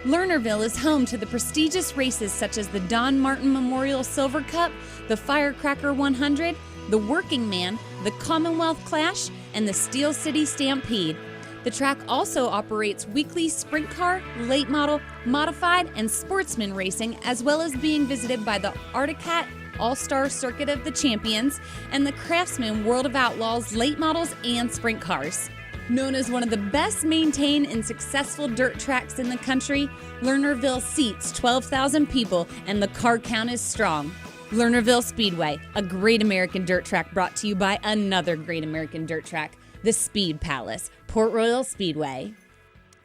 Lernerville is home to the prestigious races such as the Don Martin Memorial Silver Cup, the Firecracker 100, the Working Man, the Commonwealth Clash, and the Steel City Stampede. The track also operates weekly sprint car, late model, modified, and sportsman racing, as well as being visited by the Articat All-Star Circuit of the Champions and the Craftsman World of Outlaws late models and sprint cars. Known as one of the best maintained and successful dirt tracks in the country, Lernerville seats 12,000 people and the car count is strong. Lernerville Speedway, a great American dirt track brought to you by another great American dirt track, the Speed Palace, Port Royal Speedway.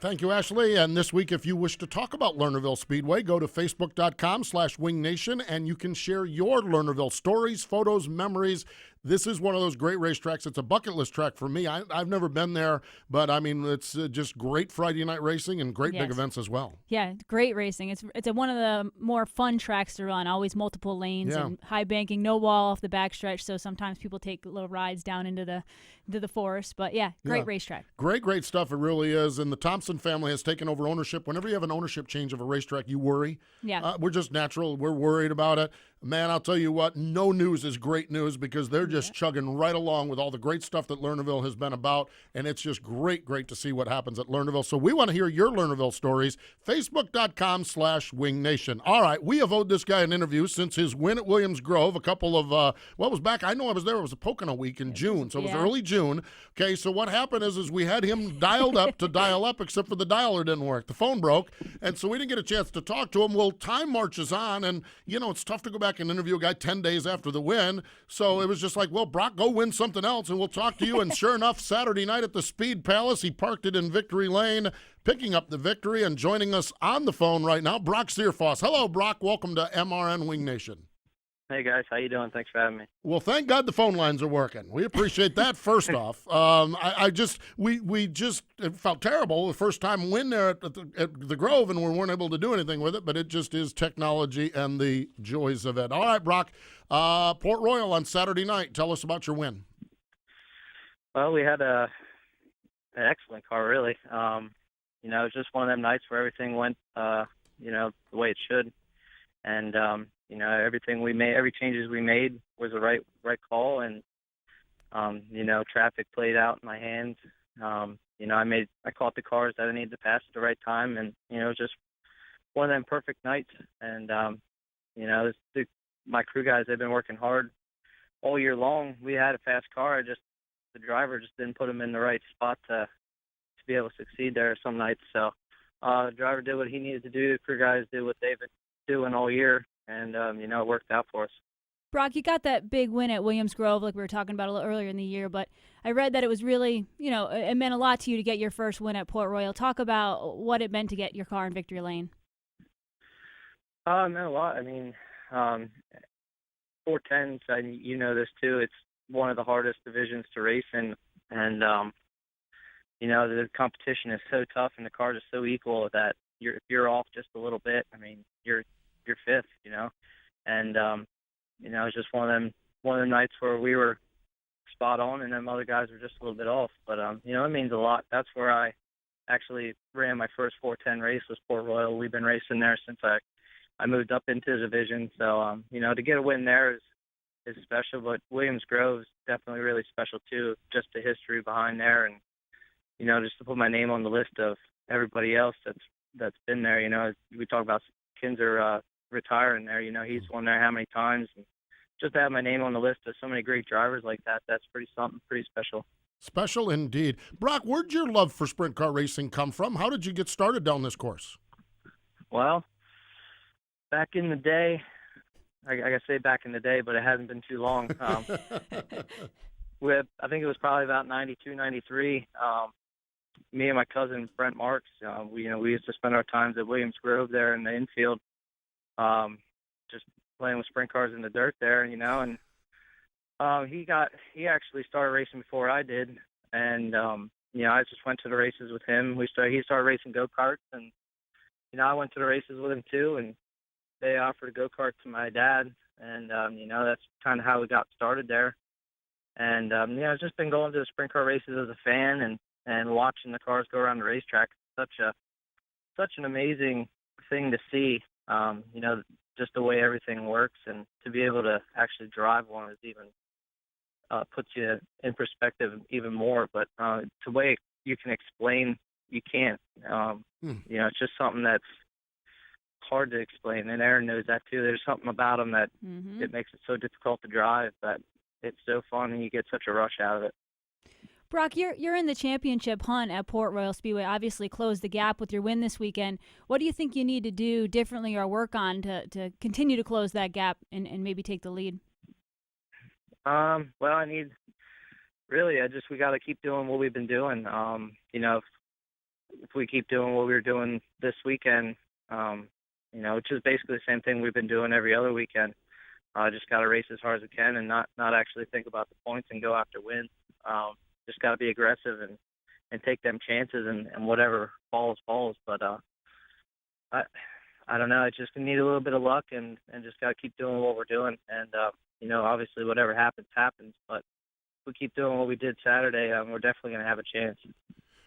Thank you, Ashley. And this week, if you wish to talk about Lernerville Speedway, go to Facebook.com/WingNation, and you can share your Lernerville stories, photos, memories. This is one of those great racetracks. It's a bucket list track for me. I've never been there, but I mean, it's just great Friday night racing and great big events as well. Yeah, great racing. It's one of the more fun tracks to run. Always multiple lanes and high banking, no wall off the backstretch. So sometimes people take little rides down into the forest. But yeah, great racetrack. Great stuff. It really is. And the Thompson family has taken over ownership. Whenever you have an ownership change of a racetrack, you worry. Yeah, we're just natural. We're worried about it. Man, I'll tell you what, no news is great news because they're just chugging right along with all the great stuff that Lernerville has been about, and it's just great to see what happens at Lernerville. So we want to hear your Lernerville stories. Facebook.com/WingNation. All right, we have owed this guy an interview since his win at Williams Grove a couple of, it was back, I know I was there, it was a Pocono week in June, so it was early June. Okay, so what happened is we had him dialed up to dial up, except for the dialer didn't work. The phone broke, and so we didn't get a chance to talk to him. Well, time marches on, and, it's tough to go back and interview a guy 10 days after the win. So it was just like, well, Brock, go win something else, and we'll talk to you. And sure enough, Saturday night at the Speed Palace, he parked it in Victory Lane, picking up the victory, and joining us on the phone right now, Brock Zearfoss. Hello, Brock. Welcome to MRN Wing Nation. Hey, guys. How you doing? Thanks for having me. Well, thank God the phone lines are working. We appreciate that, first off. We just it felt terrible the first time win there at the Grove, and we weren't able to do anything with it, but it just is technology and the joys of it. All right, Brock, Port Royal on Saturday night. Tell us about your win. Well, we had an excellent car, really. It was just one of them nights where everything went, the way it should. And, everything we made, every changes we made was the right call. And, traffic played out in my hands. I caught the cars that I needed to pass at the right time. And, it was just one of them perfect nights. And, my crew guys, they've been working hard all year long. We had a fast car. The driver just didn't put them in the right spot to be able to succeed there some nights. So the driver did what he needed to do. The crew guys did what they've been doing all year, and it worked out for us. Brock, you got that big win at Williams Grove like we were talking about a little earlier in the year, but I read that it was really, it meant a lot to you to get your first win at Port Royal. Talk about what it meant to get your car in victory lane. It meant a lot. I mean, 410s, you know this too, it's one of the hardest divisions to race in, and the competition is so tough and the cars are so equal that if you're off just a little bit, I mean, you're fifth, and it's just one of them nights where we were spot on and them other guys were just a little bit off, but it means a lot. That's where I actually ran my first 410 race was Port Royal. We've been racing there since I moved up into the division. So, to get a win there is special, but Williams Grove is definitely really special too, just the history behind there. And, just to put my name on the list of everybody else that's been there, we talk about Kinser retiring there, he's won there how many times. And just to have my name on the list of so many great drivers like that, that's something pretty special. Special indeed. Brock, where'd your love for sprint car racing come from? How did you get started down this course? Well, back in the day, I gotta say back in the day, but it hasn't been too long. I think it was probably about 92, 93. Me and my cousin Brent Marks, we used to spend our times at Williams Grove there in the infield, just playing with sprint cars in the dirt there, and he actually started racing before I did, and I just went to the races with him. He started racing go-karts, and I went to the races with him too, and they offered a go-kart to my dad, and that's kind of how we got started there. And I've just been going to the sprint car races as a fan and watching the cars go around the racetrack. It's such an amazing thing to see. Just the way everything works, and to be able to actually drive one is even puts you in perspective even more. But the way you can explain, you can't. It's just something that's hard to explain, and Erin knows that too. There's something about them that it makes it so difficult to drive, but it's so fun, and you get such a rush out of it. Brock, you're in the championship hunt at Port Royal Speedway. Obviously, closed the gap with your win this weekend. What do you think you need to do differently or work on to continue to close that gap and maybe take the lead? Well, we got to keep doing what we've been doing. If we keep doing what we were doing this weekend, which is basically the same thing we've been doing every other weekend. Just got to race as hard as we can and not actually think about the points and go after wins. Just got to be aggressive and take them chances and whatever falls. But I don't know. I just need a little bit of luck and just got to keep doing what we're doing. And, obviously whatever happens. But if we keep doing what we did Saturday, we're definitely going to have a chance.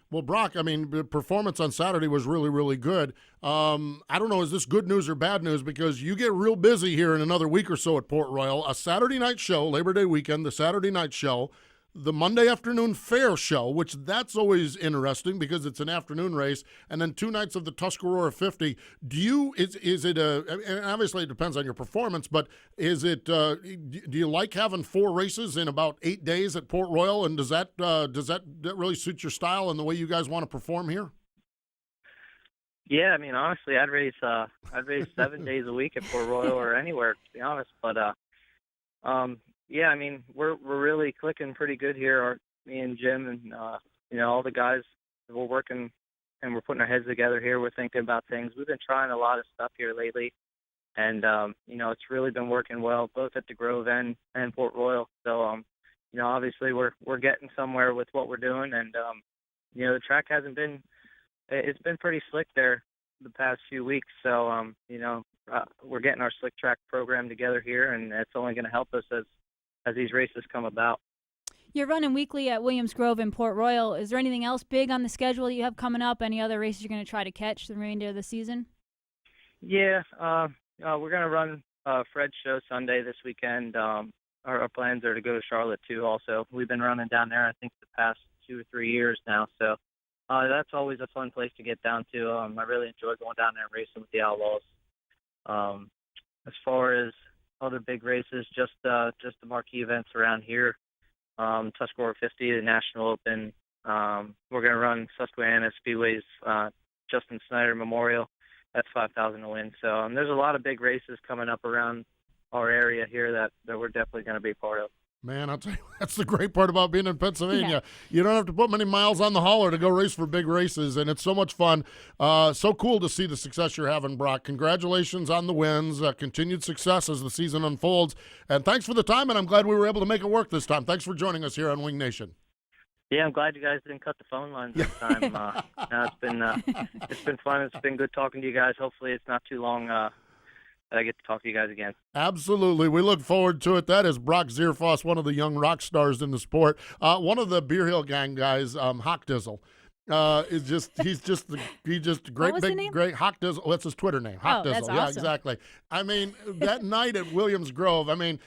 Well, Brock, the performance on Saturday was really, really good. I don't know, is this good news or bad news? Because you get real busy here in another week or so at Port Royal. A Saturday night show, Labor Day weekend, the Saturday night show, the Monday afternoon fair show, which that's always interesting because it's an afternoon race, and then 2 nights of the Tuscarora 50. Is it and obviously it depends on your performance, but is it, do you like having 4 races in about 8 days at Port Royal, and does that really suit your style and the way you guys want to perform here? Yeah, honestly, I'd race 7 days a week at Port Royal or anywhere, to be honest. But yeah, we're really clicking pretty good here. Me and Jim and all the guys, we're working and we're putting our heads together here. We're thinking about things. We've been trying a lot of stuff here lately, and it's really been working well, both at the Grove and Port Royal. So obviously we're getting somewhere with what we're doing, and the track hasn't been. It's been pretty slick there the past few weeks. So we're getting our slick track program together here, and it's only going to help us as these races come about. You're running weekly at Williams Grove and Port Royal. Is there anything else big on the schedule that you have coming up? Any other races you're going to try to catch the remainder of the season? Yeah, we're going to run Fred's show Sunday this weekend. Our plans are to go to Charlotte too also. We've been running down there, I think, the past 2 or 3 years now. So that's always a fun place to get down to. I really enjoy going down there and racing with the Outlaws. As far as other big races, just the marquee events around here. Tuscarora 50, the National Open. We're going to run Susquehanna Speedway's Justin Snyder Memorial. That's $5,000 to win. So there's a lot of big races coming up around our area here that we're definitely going to be part of. Man, I'll tell you, that's the great part about being in Pennsylvania. Yeah. You don't have to put many miles on the hauler to go race for big races, and it's so much fun. So cool to see the success you're having, Brock. Congratulations on the wins. Continued success as the season unfolds. And thanks for the time, and I'm glad we were able to make it work this time. Thanks for joining us here on Wing Nation. Yeah, I'm glad you guys didn't cut the phone lines this time. It's been fun. It's been good talking to you guys. Hopefully it's not too long that I get to talk to you guys again. Absolutely. We look forward to it. That is Brock Zearfoss, one of the young rock stars in the sport. One of the Beer Hill Gang guys, Hawk Dizzle. Is just he's just great great Hawk Dizzle. That's his Twitter name. Hawk Dizzle. That's Yeah, awesome. exactly. I mean, that night at Williams Grove, I mean,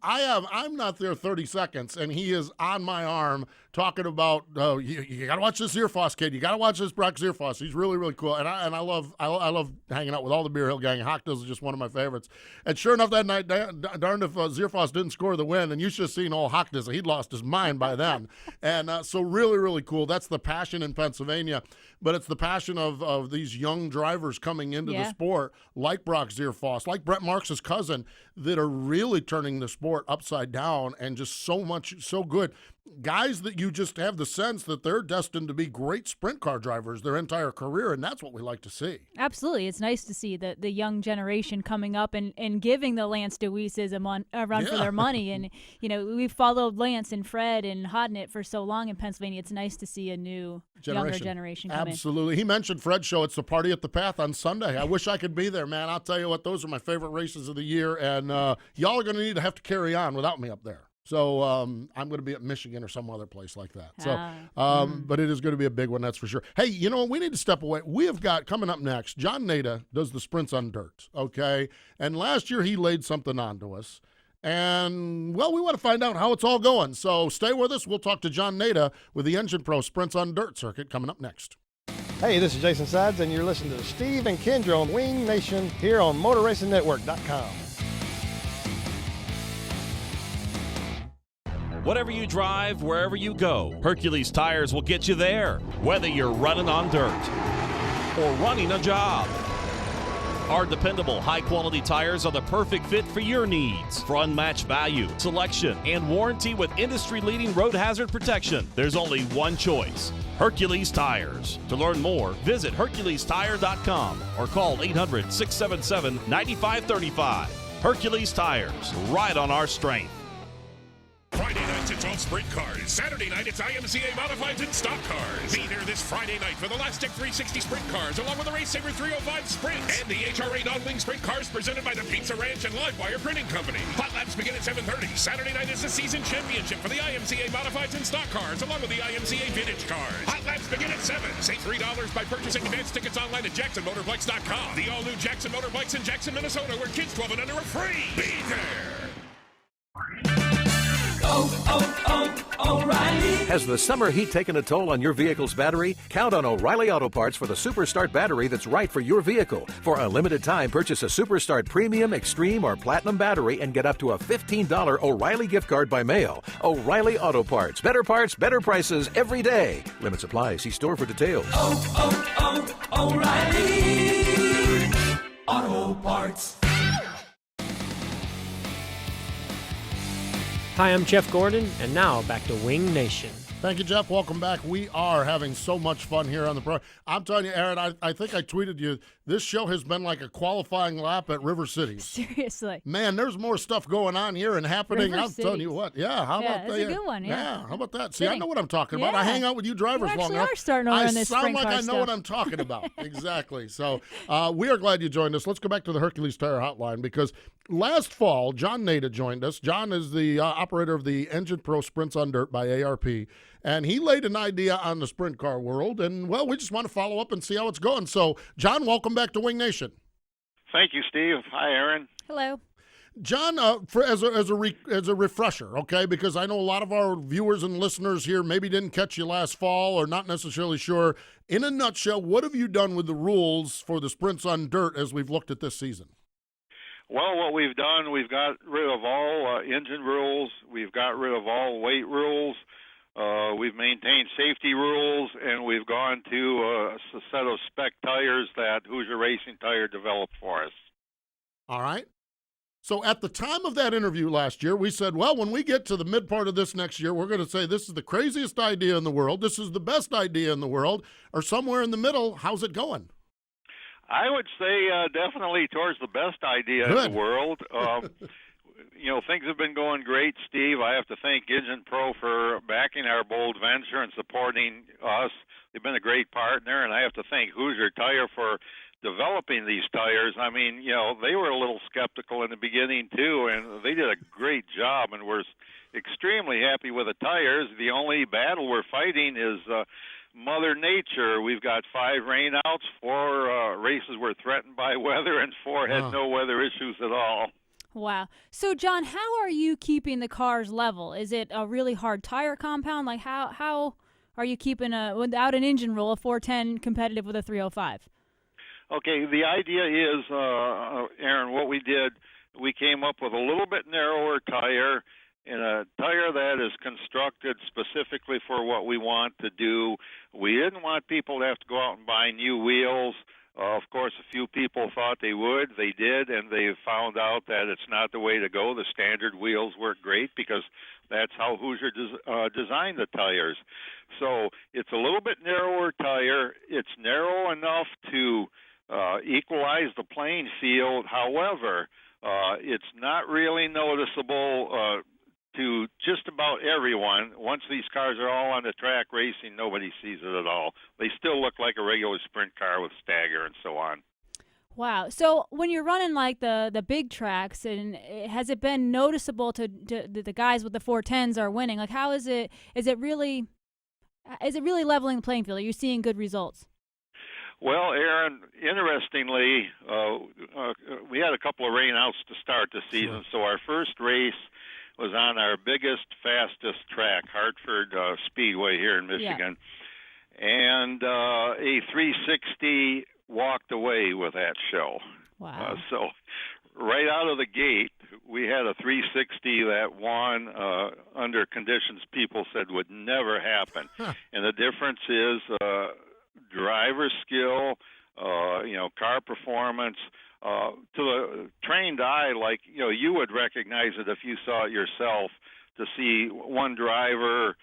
I'm not there 30 seconds, and he is on my arm talking about you got to watch this Zearfoss kid. You got to watch this Brock Zearfoss. He's really, really cool, and I love hanging out with all the Beer Hill gang. Hawk Dizzle is just one of my favorites. And sure enough, that night, darned if Zearfoss didn't score the win, and you should have seen old Hawk Dizzle. He'd lost his mind by then, and so really, really cool. That's the passion in Pennsylvania, but it's the passion of these young drivers coming into the sport, like Brock Zearfoss, like Brett Marks' cousin, that are really turning the sport upside down and just so good. Guys that you just have the sense that they're destined to be great sprint car drivers their entire career, and that's what we like to see. Absolutely. It's nice to see the young generation coming up and giving the Lance DeWeeses a run for their money. And, we've followed Lance and Fred and Hodnett for so long in Pennsylvania. It's nice to see a new younger generation come in. Absolutely. He mentioned Fred's show. It's the Party at the Path on Sunday. I wish I could be there, man. I'll tell you what, those are my favorite races of the year, and y'all are going to have to carry on without me up there. So I'm going to be at Michigan or some other place like that. So, but it is going to be a big one, that's for sure. Hey, you know what? We need to step away. We have got coming up next, John Naida does the sprints on dirt, okay? And last year he laid something on to us. And, well, we want to find out how it's all going. So stay with us. We'll talk to John Naida with the Engine Pro Sprints on Dirt circuit coming up next. Hey, this is Jason Sides, and you're listening to Steve and Kendra on Wing Nation here on MotorRacingNetwork.com. Whatever you drive, wherever you go, Hercules Tires will get you there, whether you're running on dirt or running a job. Our dependable, high-quality tires are the perfect fit for your needs. For unmatched value, selection, and warranty with industry-leading road hazard protection, there's only one choice: Hercules Tires. To learn more, visit HerculesTire.com or call 800-677-9535. Hercules Tires, right on our strength. Friday nights, it's all sprint cars. Saturday night, it's IMCA Modifieds and stock cars. Be there this Friday night for the last Tech 360 sprint cars, along with the Race Saver 305 Sprint and the HRA non-wing sprint cars presented by the Pizza Ranch and Livewire Printing Company. Hot laps begin at 7:30. Saturday night is the season championship for the IMCA Modifieds and stock cars, along with the IMCA Vintage cars. Hot laps begin at 7. Save $3 by purchasing advance tickets online at JacksonMotorbikes.com. The all-new Jackson Motorbikes in Jackson, Minnesota, where kids 12 and under are free. Be there. O'Reilly. Has the summer heat taken a toll on your vehicle's battery? Count on O'Reilly Auto Parts for the Superstart battery that's right for your vehicle. For a limited time, purchase a Superstart Premium, Extreme, or Platinum battery and get up to a $15 O'Reilly gift card by mail. O'Reilly Auto Parts. Better parts, better prices every day. Limit supply. See store for details. O'Reilly Auto Parts. Hi, I'm Jeff Gordon, and now back to Wing Nation. Thank you, Jeff. Welcome back. We are having so much fun here on the program. I'm telling you, Erin, I think I tweeted you, this show has been like a qualifying lap at River City. Seriously. Man, there's more stuff going on here and happening. River I'm telling you what. Yeah, how about that? That's a good one, Yeah, how about that? See, I know what I'm talking about. I hang out with you drivers long enough. You are starting to learn this sound sprint like car I know stuff. what I'm talking about. Exactly. So we are glad you joined us. Let's go back to the Hercules Tire Hotline because last fall, John Naida joined us. John is the operator of the Engine Pro Sprints on Dirt by ARP. And he laid an idea on the sprint car world, and, well, we just want to follow up and see how it's going. So, John, welcome back to Wing Nation. Thank you, Steve. Hi, Erin. Hello. John, as a refresher, okay, because I know a lot of our viewers and listeners here maybe didn't catch you last fall or not necessarily sure. In a nutshell, what have you done with the rules for the sprints on dirt as we've looked at this season? Well, what we've done, we've got rid of all engine rules. We've got rid of all weight rules. We've maintained safety rules, and we've gone to a set of spec tires that Hoosier Racing Tire developed for us. All right. So at the time of that interview last year, we said, well, when we get to the mid part of this next year, we're going to say this is the craziest idea in the world, this is the best idea in the world, or somewhere in the middle. How's it going? I would say definitely towards the best idea in the world. You know, things have been going great, Steve. I have to thank Engine Pro for backing our bold venture and supporting us. They've been a great partner, and I have to thank Hoosier Tire for developing these tires. I mean, you know, they were a little skeptical in the beginning, too, and they did a great job, and we're extremely happy with the tires. The only battle we're fighting is Mother Nature. We've got 5 rainouts, 4 races were threatened by weather, and 4 had no weather issues at all. Wow. So, John, how are you keeping the cars level? Is it a really hard tire compound? Like, how are you keeping without an engine roll, a 410 competitive with a 305? Okay, the idea is, Erin, what we did, we came up with a little bit narrower tire, and a tire that is constructed specifically for what we want to do. We didn't want people to have to go out and buy new wheels. Of course, a few people thought they would. They did, and they found out that it's not the way to go. The standard wheels work great because that's how Hoosier designed the tires. So it's a little bit narrower tire. It's narrow enough to equalize the playing field. However, it's not really noticeable to just about everyone. Once these cars are all on the track racing, nobody sees it at all. They still look like a regular sprint car with stagger and so on. Wow. So when you're running like the big tracks, and has it been noticeable to the guys with the 410s are winning? Like, how is it? Is it really leveling the playing field? Are you seeing good results? Well, Erin, interestingly, we had a couple of rainouts to start the season. So our first race was on our biggest, fastest track, Hartford Speedway here in Michigan. Yeah. And a 360 walked away with that show. Wow. So right out of the gate, we had a 360 that won under conditions people said would never happen. And the difference is driver skill, car performance. To the trained eye, like, you would recognize it if you saw it yourself, to see one driver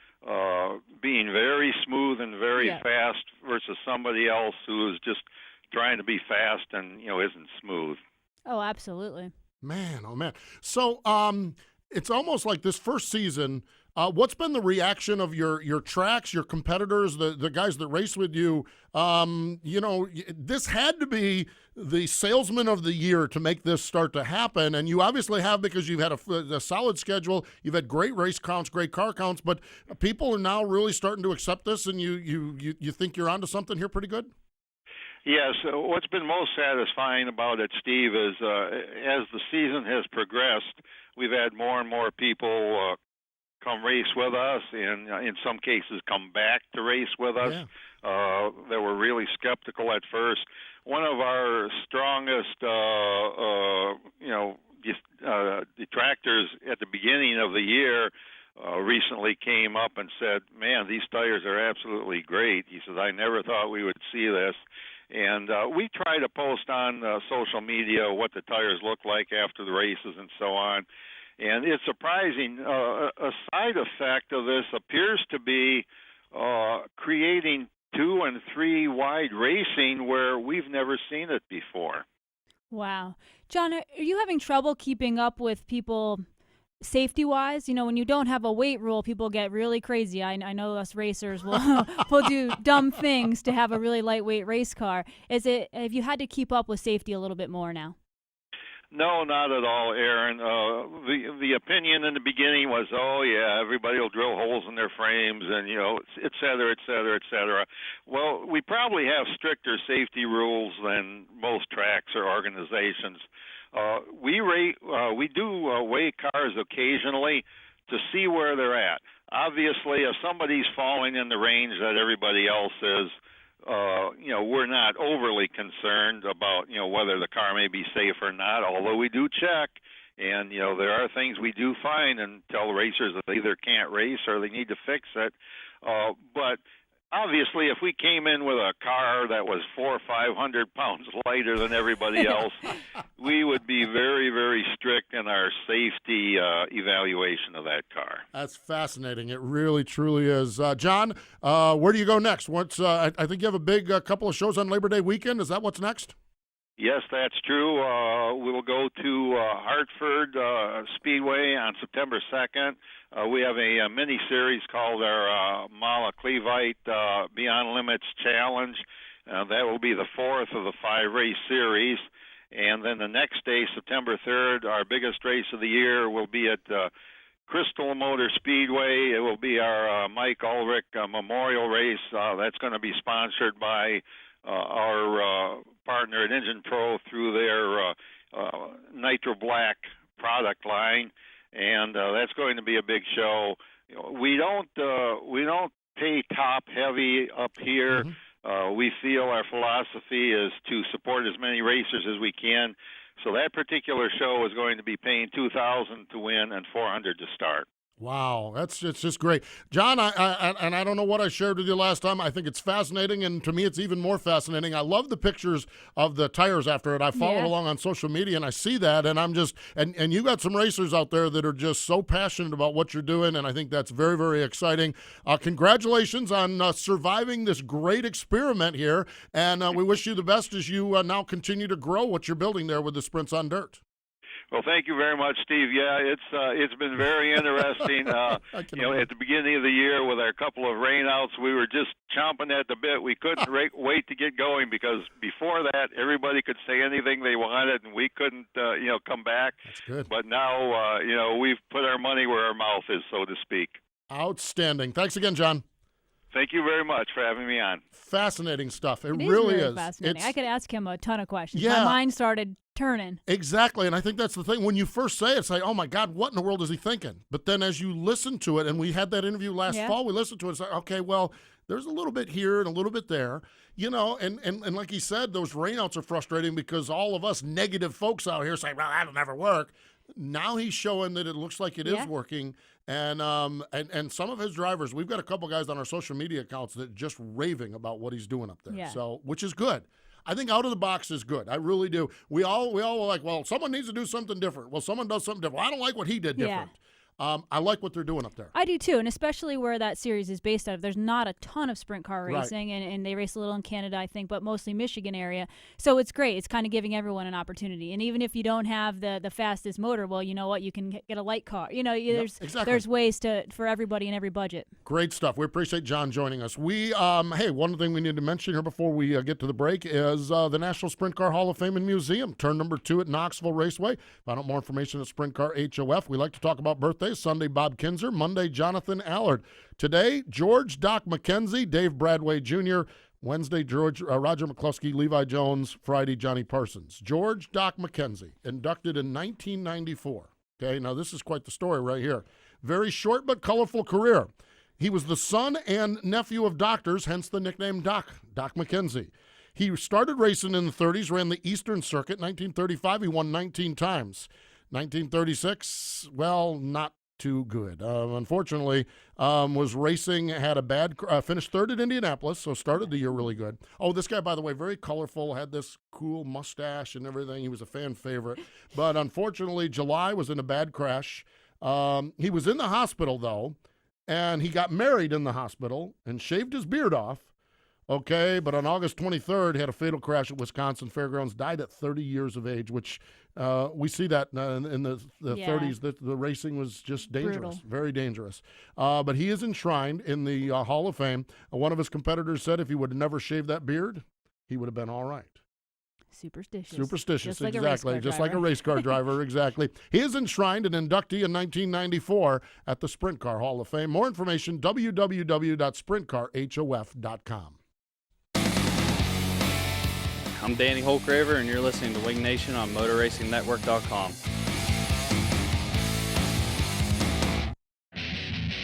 being very smooth and very fast versus somebody else who is just trying to be fast and, isn't smooth. Oh, absolutely. Man, oh, man. So it's almost like this first season, what's been the reaction of your tracks, your competitors, the guys that race with you? This had to be the salesman of the year to make this start to happen, and you obviously have, because you've had a solid schedule, you've had great race counts, great car counts, but people are now really starting to accept this, and you think you're onto something here pretty good? Yes, what's been most satisfying about it, Steve, is as the season has progressed, we've had more and more people come race with us, and in some cases come back to race with us. Yeah. They were really skeptical at first. One of our strongest, detractors at the beginning of the year recently came up and said, "Man, these tires are absolutely great." He says, "I never thought we would see this." And we try to post on social media what the tires look like after the races and so on. And it's surprising. A side effect of this appears to be creating 2 and 3 wide racing where we've never seen it before. Wow. John, are you having trouble keeping up with people safety-wise? When you don't have a weight rule, people get really crazy. I know us racers will do dumb things to have a really lightweight race car. Have you had to keep up with safety a little bit more now? No, not at all, Erin. The opinion in the beginning was, oh, yeah, everybody will drill holes in their frames and, et cetera, et cetera, et cetera. Well, we probably have stricter safety rules than most tracks or organizations. We do weigh cars occasionally to see where they're at. Obviously, if somebody's falling in the range that everybody else is, we're not overly concerned about, whether the car may be safe or not, although we do check. And, there are things we do find and tell racers that they either can't race or they need to fix it. But obviously, if we came in with a car that was 400 or 500 pounds lighter than everybody else, we would be very, very strict in our safety evaluation of that car. That's fascinating. It really, truly is. John, where do you go next? I think you have a big couple of shows on Labor Day weekend. Is that what's next? Yes, that's true. We will go to Hartford Speedway on September 2nd. We have a mini-series called our Mala Clevite Beyond Limits Challenge. That will be the 4th of the 5-race series. And then the next day, September 3rd, our biggest race of the year will be at Crystal Motor Speedway. It will be our Mike Ulrich Memorial Race. That's going to be sponsored by our partner at Engine Pro through their Nitro Black product line, and that's going to be a big show. We don't pay top heavy up here. We feel our philosophy is to support as many racers as we can. So that particular show is going to be paying $2,000 to win and $400 to start. Wow, it's just great. John, I don't know what I shared with you last time. I think it's fascinating, and to me it's even more fascinating. I love the pictures of the tires after it. I follow along on social media, and I see that, and I'm just – and you got some racers out there that are just so passionate about what you're doing, and I think that's very, very exciting. Congratulations on surviving this great experiment here, and we wish you the best as you now continue to grow what you're building there with the Sprints on Dirt. Well, thank you very much, Steve. Yeah, it's been very interesting. At the beginning of the year with our couple of rainouts, we were just chomping at the bit. We couldn't wait to get going because before that, everybody could say anything they wanted, and we couldn't, come back. That's good. But now, we've put our money where our mouth is, so to speak. Outstanding. Thanks again, John. Thank you very much for having me on. Fascinating stuff. It really really very is. Fascinating. I could ask him a ton of questions. Yeah. My mind started turning. Exactly, and I think that's the thing. When you first say it, it's like, oh, my God, what in the world is he thinking? But then as you listen to it, and we had that interview last fall, we listened to it, it's like, okay, well, there's a little bit here and a little bit there, and like he said, those rainouts are frustrating because all of us negative folks out here say, well, that'll never work. Now he's showing that it looks like it is working. And some of his drivers, we've got a couple guys on our social media accounts that just raving about what he's doing up there. Yeah. So, which is good. I think out of the box is good. I really do. We all were like, well, someone needs to do something different. Well, someone does something different. Well, I don't like what he did different. I like what they're doing up there. I do too, and especially where that series is based out of. There's not a ton of sprint car racing, and they race a little in Canada, I think, but mostly Michigan area. So it's great. It's kind of giving everyone an opportunity. And even if you don't have the fastest motor, well, you know what? You can get a light car. There's ways for everybody in every budget. Great stuff. We appreciate John joining us. One thing we need to mention here before we get to the break is the National Sprint Car Hall of Fame and Museum, turn number 2 at Knoxville Raceway. Find out more information at Sprint Car HOF. We like to talk about birthdays. Sunday, Bob Kinser. Monday, Jonathan Allard. Today, George Doc McKenzie, Dave Bradway Jr. Wednesday, Roger McCluskey, Levi Jones. Friday, Johnny Parsons. George Doc McKenzie, inducted in 1994. Okay, now this is quite the story right here. Very short but colorful career. He was the son and nephew of doctors, hence the nickname Doc McKenzie. He started racing in the 30s, ran the Eastern Circuit. 1935, he won 19 times. 1936, well, not too good. Unfortunately, was racing, had a bad, finished third at Indianapolis, so started the year really good. Oh, this guy, by the way, very colorful, had this cool mustache and everything. He was a fan favorite. But unfortunately, July was in a bad crash. He was in the hospital, though, and he got married in the hospital and shaved his beard off. Okay, but on August 23rd, he had a fatal crash at Wisconsin Fairgrounds, died at 30 years of age, which we see that in the 30s, that the racing was just dangerous, brutal. Very dangerous. But he is enshrined in the Hall of Fame. One of his competitors said if he would have never shaved that beard, he would have been all right. Superstitious. Exactly. Just like a race car driver, exactly. He is enshrined an inductee in 1994 at the Sprint Car Hall of Fame. More information, www.sprintcarhof.com. I'm Danny Holcraver, and you're listening to Wing Nation on MotorRacingNetwork.com.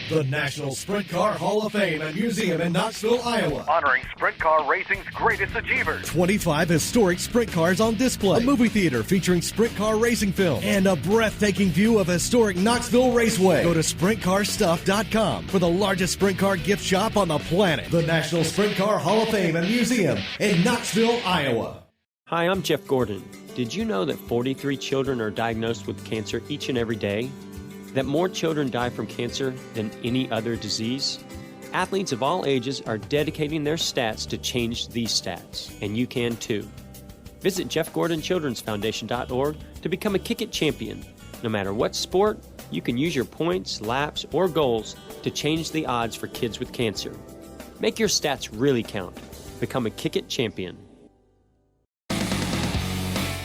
The National Sprint Car Hall of Fame and Museum in Knoxville, Iowa. Honoring sprint car racing's greatest achievers. 25 historic sprint cars on display. A movie theater featuring sprint car racing film. And a breathtaking view of historic Knoxville Raceway. Go to SprintCarStuff.com for the largest sprint car gift shop on the planet. The National Sprint Car Hall of Fame and Museum in Knoxville, Iowa. Hi, I'm Jeff Gordon. Did you know that 43 children are diagnosed with cancer each and every day? That more children die from cancer than any other disease? Athletes of all ages are dedicating their stats to change these stats, and you can too. Visit JeffGordonChildren'sFoundation.org to become a Kick It champion. No matter what sport, you can use your points, laps, or goals to change the odds for kids with cancer. Make your stats really count. Become a Kick It champion.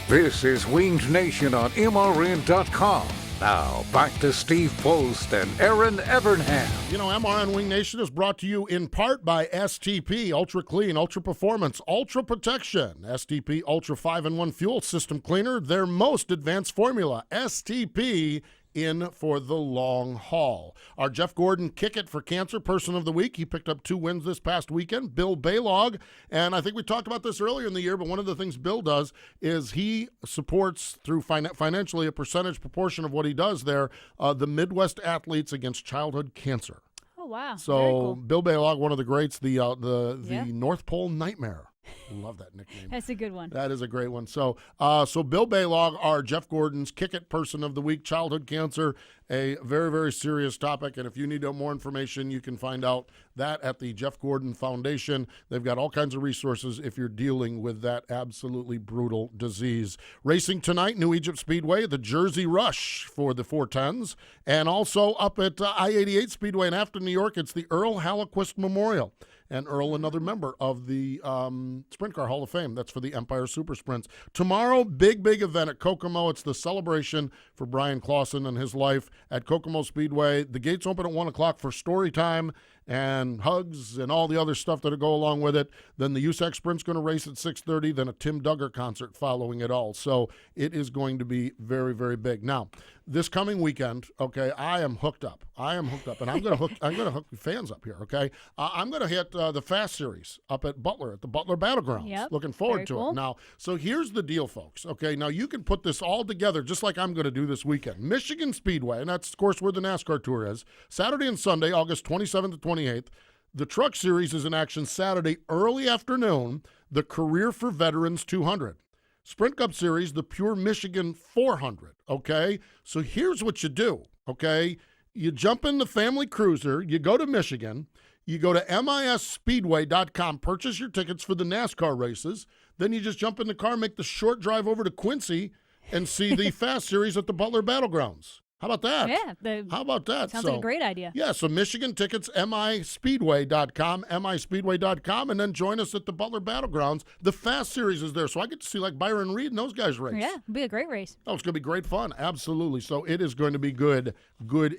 This is Winged Nation on MRN.com. Now, back to Steve Post and Erin Evernham. You know, MRN Wing Nation is brought to you in part by STP, Ultra Clean, Ultra Performance, Ultra Protection. STP Ultra 5-in-1 Fuel System Cleaner, their most advanced formula. STP, in for the long haul. Our Jeff Gordon Kick It for Cancer Person of the Week. He picked up 2 wins this past weekend. Bill Baylog, and I think we talked about this earlier in the year, but one of the things Bill does is he supports through financially a percentage proportion of what he does there, the Midwest athletes against childhood cancer. Oh, wow. So Very cool. Bill Baylog, one of the greats, the North Pole Nightmare. Love that nickname. That's a good one. That is a great one. So Bill Baylog, our Jeff Gordon's Kick It Person of the Week, childhood cancer, a very, very serious topic. And if you need more information, you can find out that at the Jeff Gordon Foundation. They've got all kinds of resources if you're dealing with that absolutely brutal disease. Racing tonight, New Egypt Speedway, the Jersey Rush for the 410s. And also up at I-88 Speedway in Afton, New York, it's the Earl Hallequist Memorial. And Earl, another member of the Sprint Car Hall of Fame. That's for the Empire Super Sprints. Tomorrow, big event at Kokomo. It's the celebration for Brian Clausen and his life at Kokomo Speedway. The gates open at 1 o'clock for story time and hugs and all the other stuff that go along with it. Then the USAC Sprint's going to race at 6:30, then a Tim Duggar concert following it all. So it is going to be very, very big. Now, this coming weekend, okay, I am hooked up, and I'm going to hook fans up here, okay? I'm going to hit the Fast Series up at Butler, at the Butler Battlegrounds. Yep. Looking forward Very to cool. it. Now, so here's the deal, folks, okay? Now, you can put this all together just like I'm going to do this weekend. Michigan Speedway, and that's, of course, where the NASCAR Tour is. Saturday and Sunday, August 27th to 28th. The Truck Series is in action Saturday early afternoon, the Career for Veterans 200. Sprint Cup Series, the Pure Michigan 400, okay? So here's what you do, okay? You jump in the family cruiser, you go to Michigan, you go to MISspeedway.com, purchase your tickets for the NASCAR races, then you just jump in the car, make the short drive over to Quincy, and see the Fast Series at the Butler Battlegrounds. How about that? Yeah. How about that? Sounds like a great idea. Yeah, so Michigan tickets, MISpeedway.com, MISpeedway.com, and then join us at the Butler Battlegrounds. The Fast Series is there, so I get to see like Byron Reed and those guys race. Yeah, it'll be a great race. Oh, it's going to be great fun. Absolutely. So it is going to be good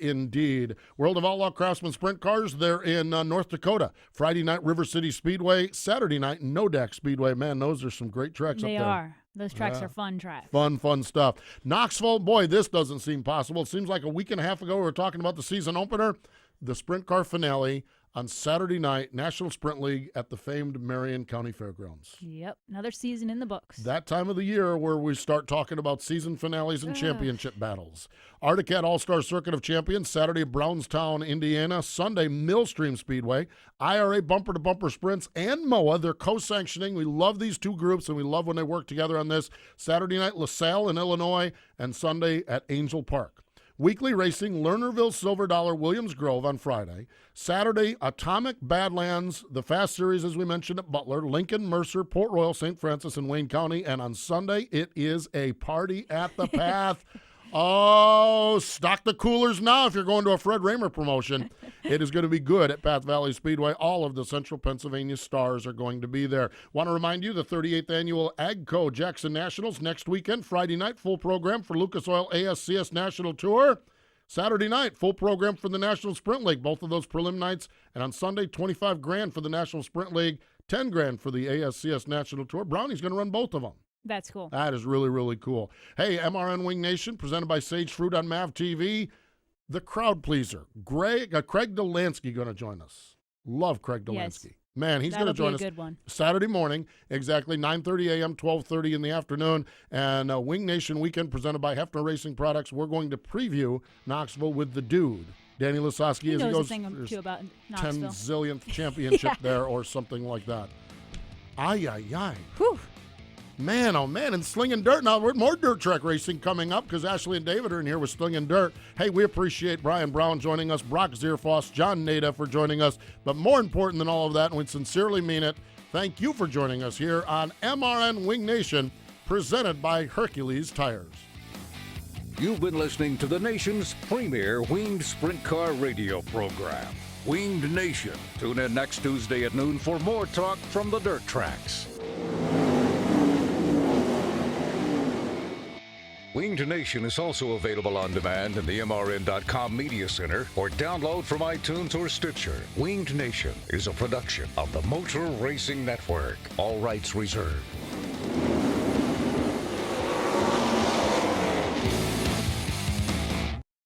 indeed. World of Outlaw Craftsman Sprint Cars, they're in North Dakota. Friday night, River City Speedway. Saturday night, Nodak Speedway. Man, those are some great tracks up there. They are. Those tracks are fun tracks. Fun stuff. Knoxville, boy, this doesn't seem possible. It seems like a week and a half ago we were talking about the season opener, the Sprint Car finale on Saturday night, National Sprint League at the famed Marion County Fairgrounds. Yep, another season in the books. That time of the year where we start talking about season finales and championship battles. Arctic Cat All-Star Circuit of Champions, Saturday, Brownstown, Indiana. Sunday, Millstream Speedway. IRA bumper-to-bumper sprints and MOA. They're co-sanctioning. We love these two groups, and we love when they work together on this. Saturday night, LaSalle in Illinois, and Sunday at Angel Park. Weekly racing, Lernerville, Silver Dollar, Williams Grove on Friday. Saturday, Atomic Badlands, the Fast Series, as we mentioned, at Butler, Lincoln, Mercer, Port Royal, St. Francis, and Wayne County. And on Sunday, it is a party at the Path. Oh, stock the coolers now if you're going to a Fred Raymer promotion. It is going to be good at Path Valley Speedway. All of the Central Pennsylvania stars are going to be there. Want to remind you, the 38th Annual AGCO Jackson Nationals next weekend, Friday night, full program for Lucas Oil ASCS National Tour. Saturday night, full program for the National Sprint League, both of those prelim nights. And on Sunday, $25,000 for the National Sprint League, $10,000 for the ASCS National Tour. Brownie's going to run both of them. That's cool. That is really, really cool. Hey, MRN Wing Nation, presented by Sage Fruit on MAV TV. The crowd pleaser, Craig Delansky, going to join us. Love Craig Delansky. Yes. Man, he's going to join us good one. Saturday morning, exactly 9:30 a.m., 12:30 in the afternoon. And Wing Nation Weekend presented by Hefner Racing Products. We're going to preview Knoxville with the dude, Danny Lasowski, as he goes a thing or two about Knoxville. 10 zillionth championship there or something like that. Ay. Whew. Man, oh man, and Slinging Dirt. Now, we're more dirt track racing coming up because Ashley and David are in here with Slinging Dirt. Hey, we appreciate Brian Brown joining us, Brock Zearfoss, John Naida for joining us. But more important than all of that, and we sincerely mean it, thank you for joining us here on MRN Wing Nation, presented by Hercules Tires. You've been listening to the nation's premier winged sprint car radio program, Winged Nation. Tune in next Tuesday at noon for more talk from the dirt tracks. Winged Nation is also available on demand in the MRN.com Media Center or download from iTunes or Stitcher. Winged Nation is a production of the Motor Racing Network. All rights reserved.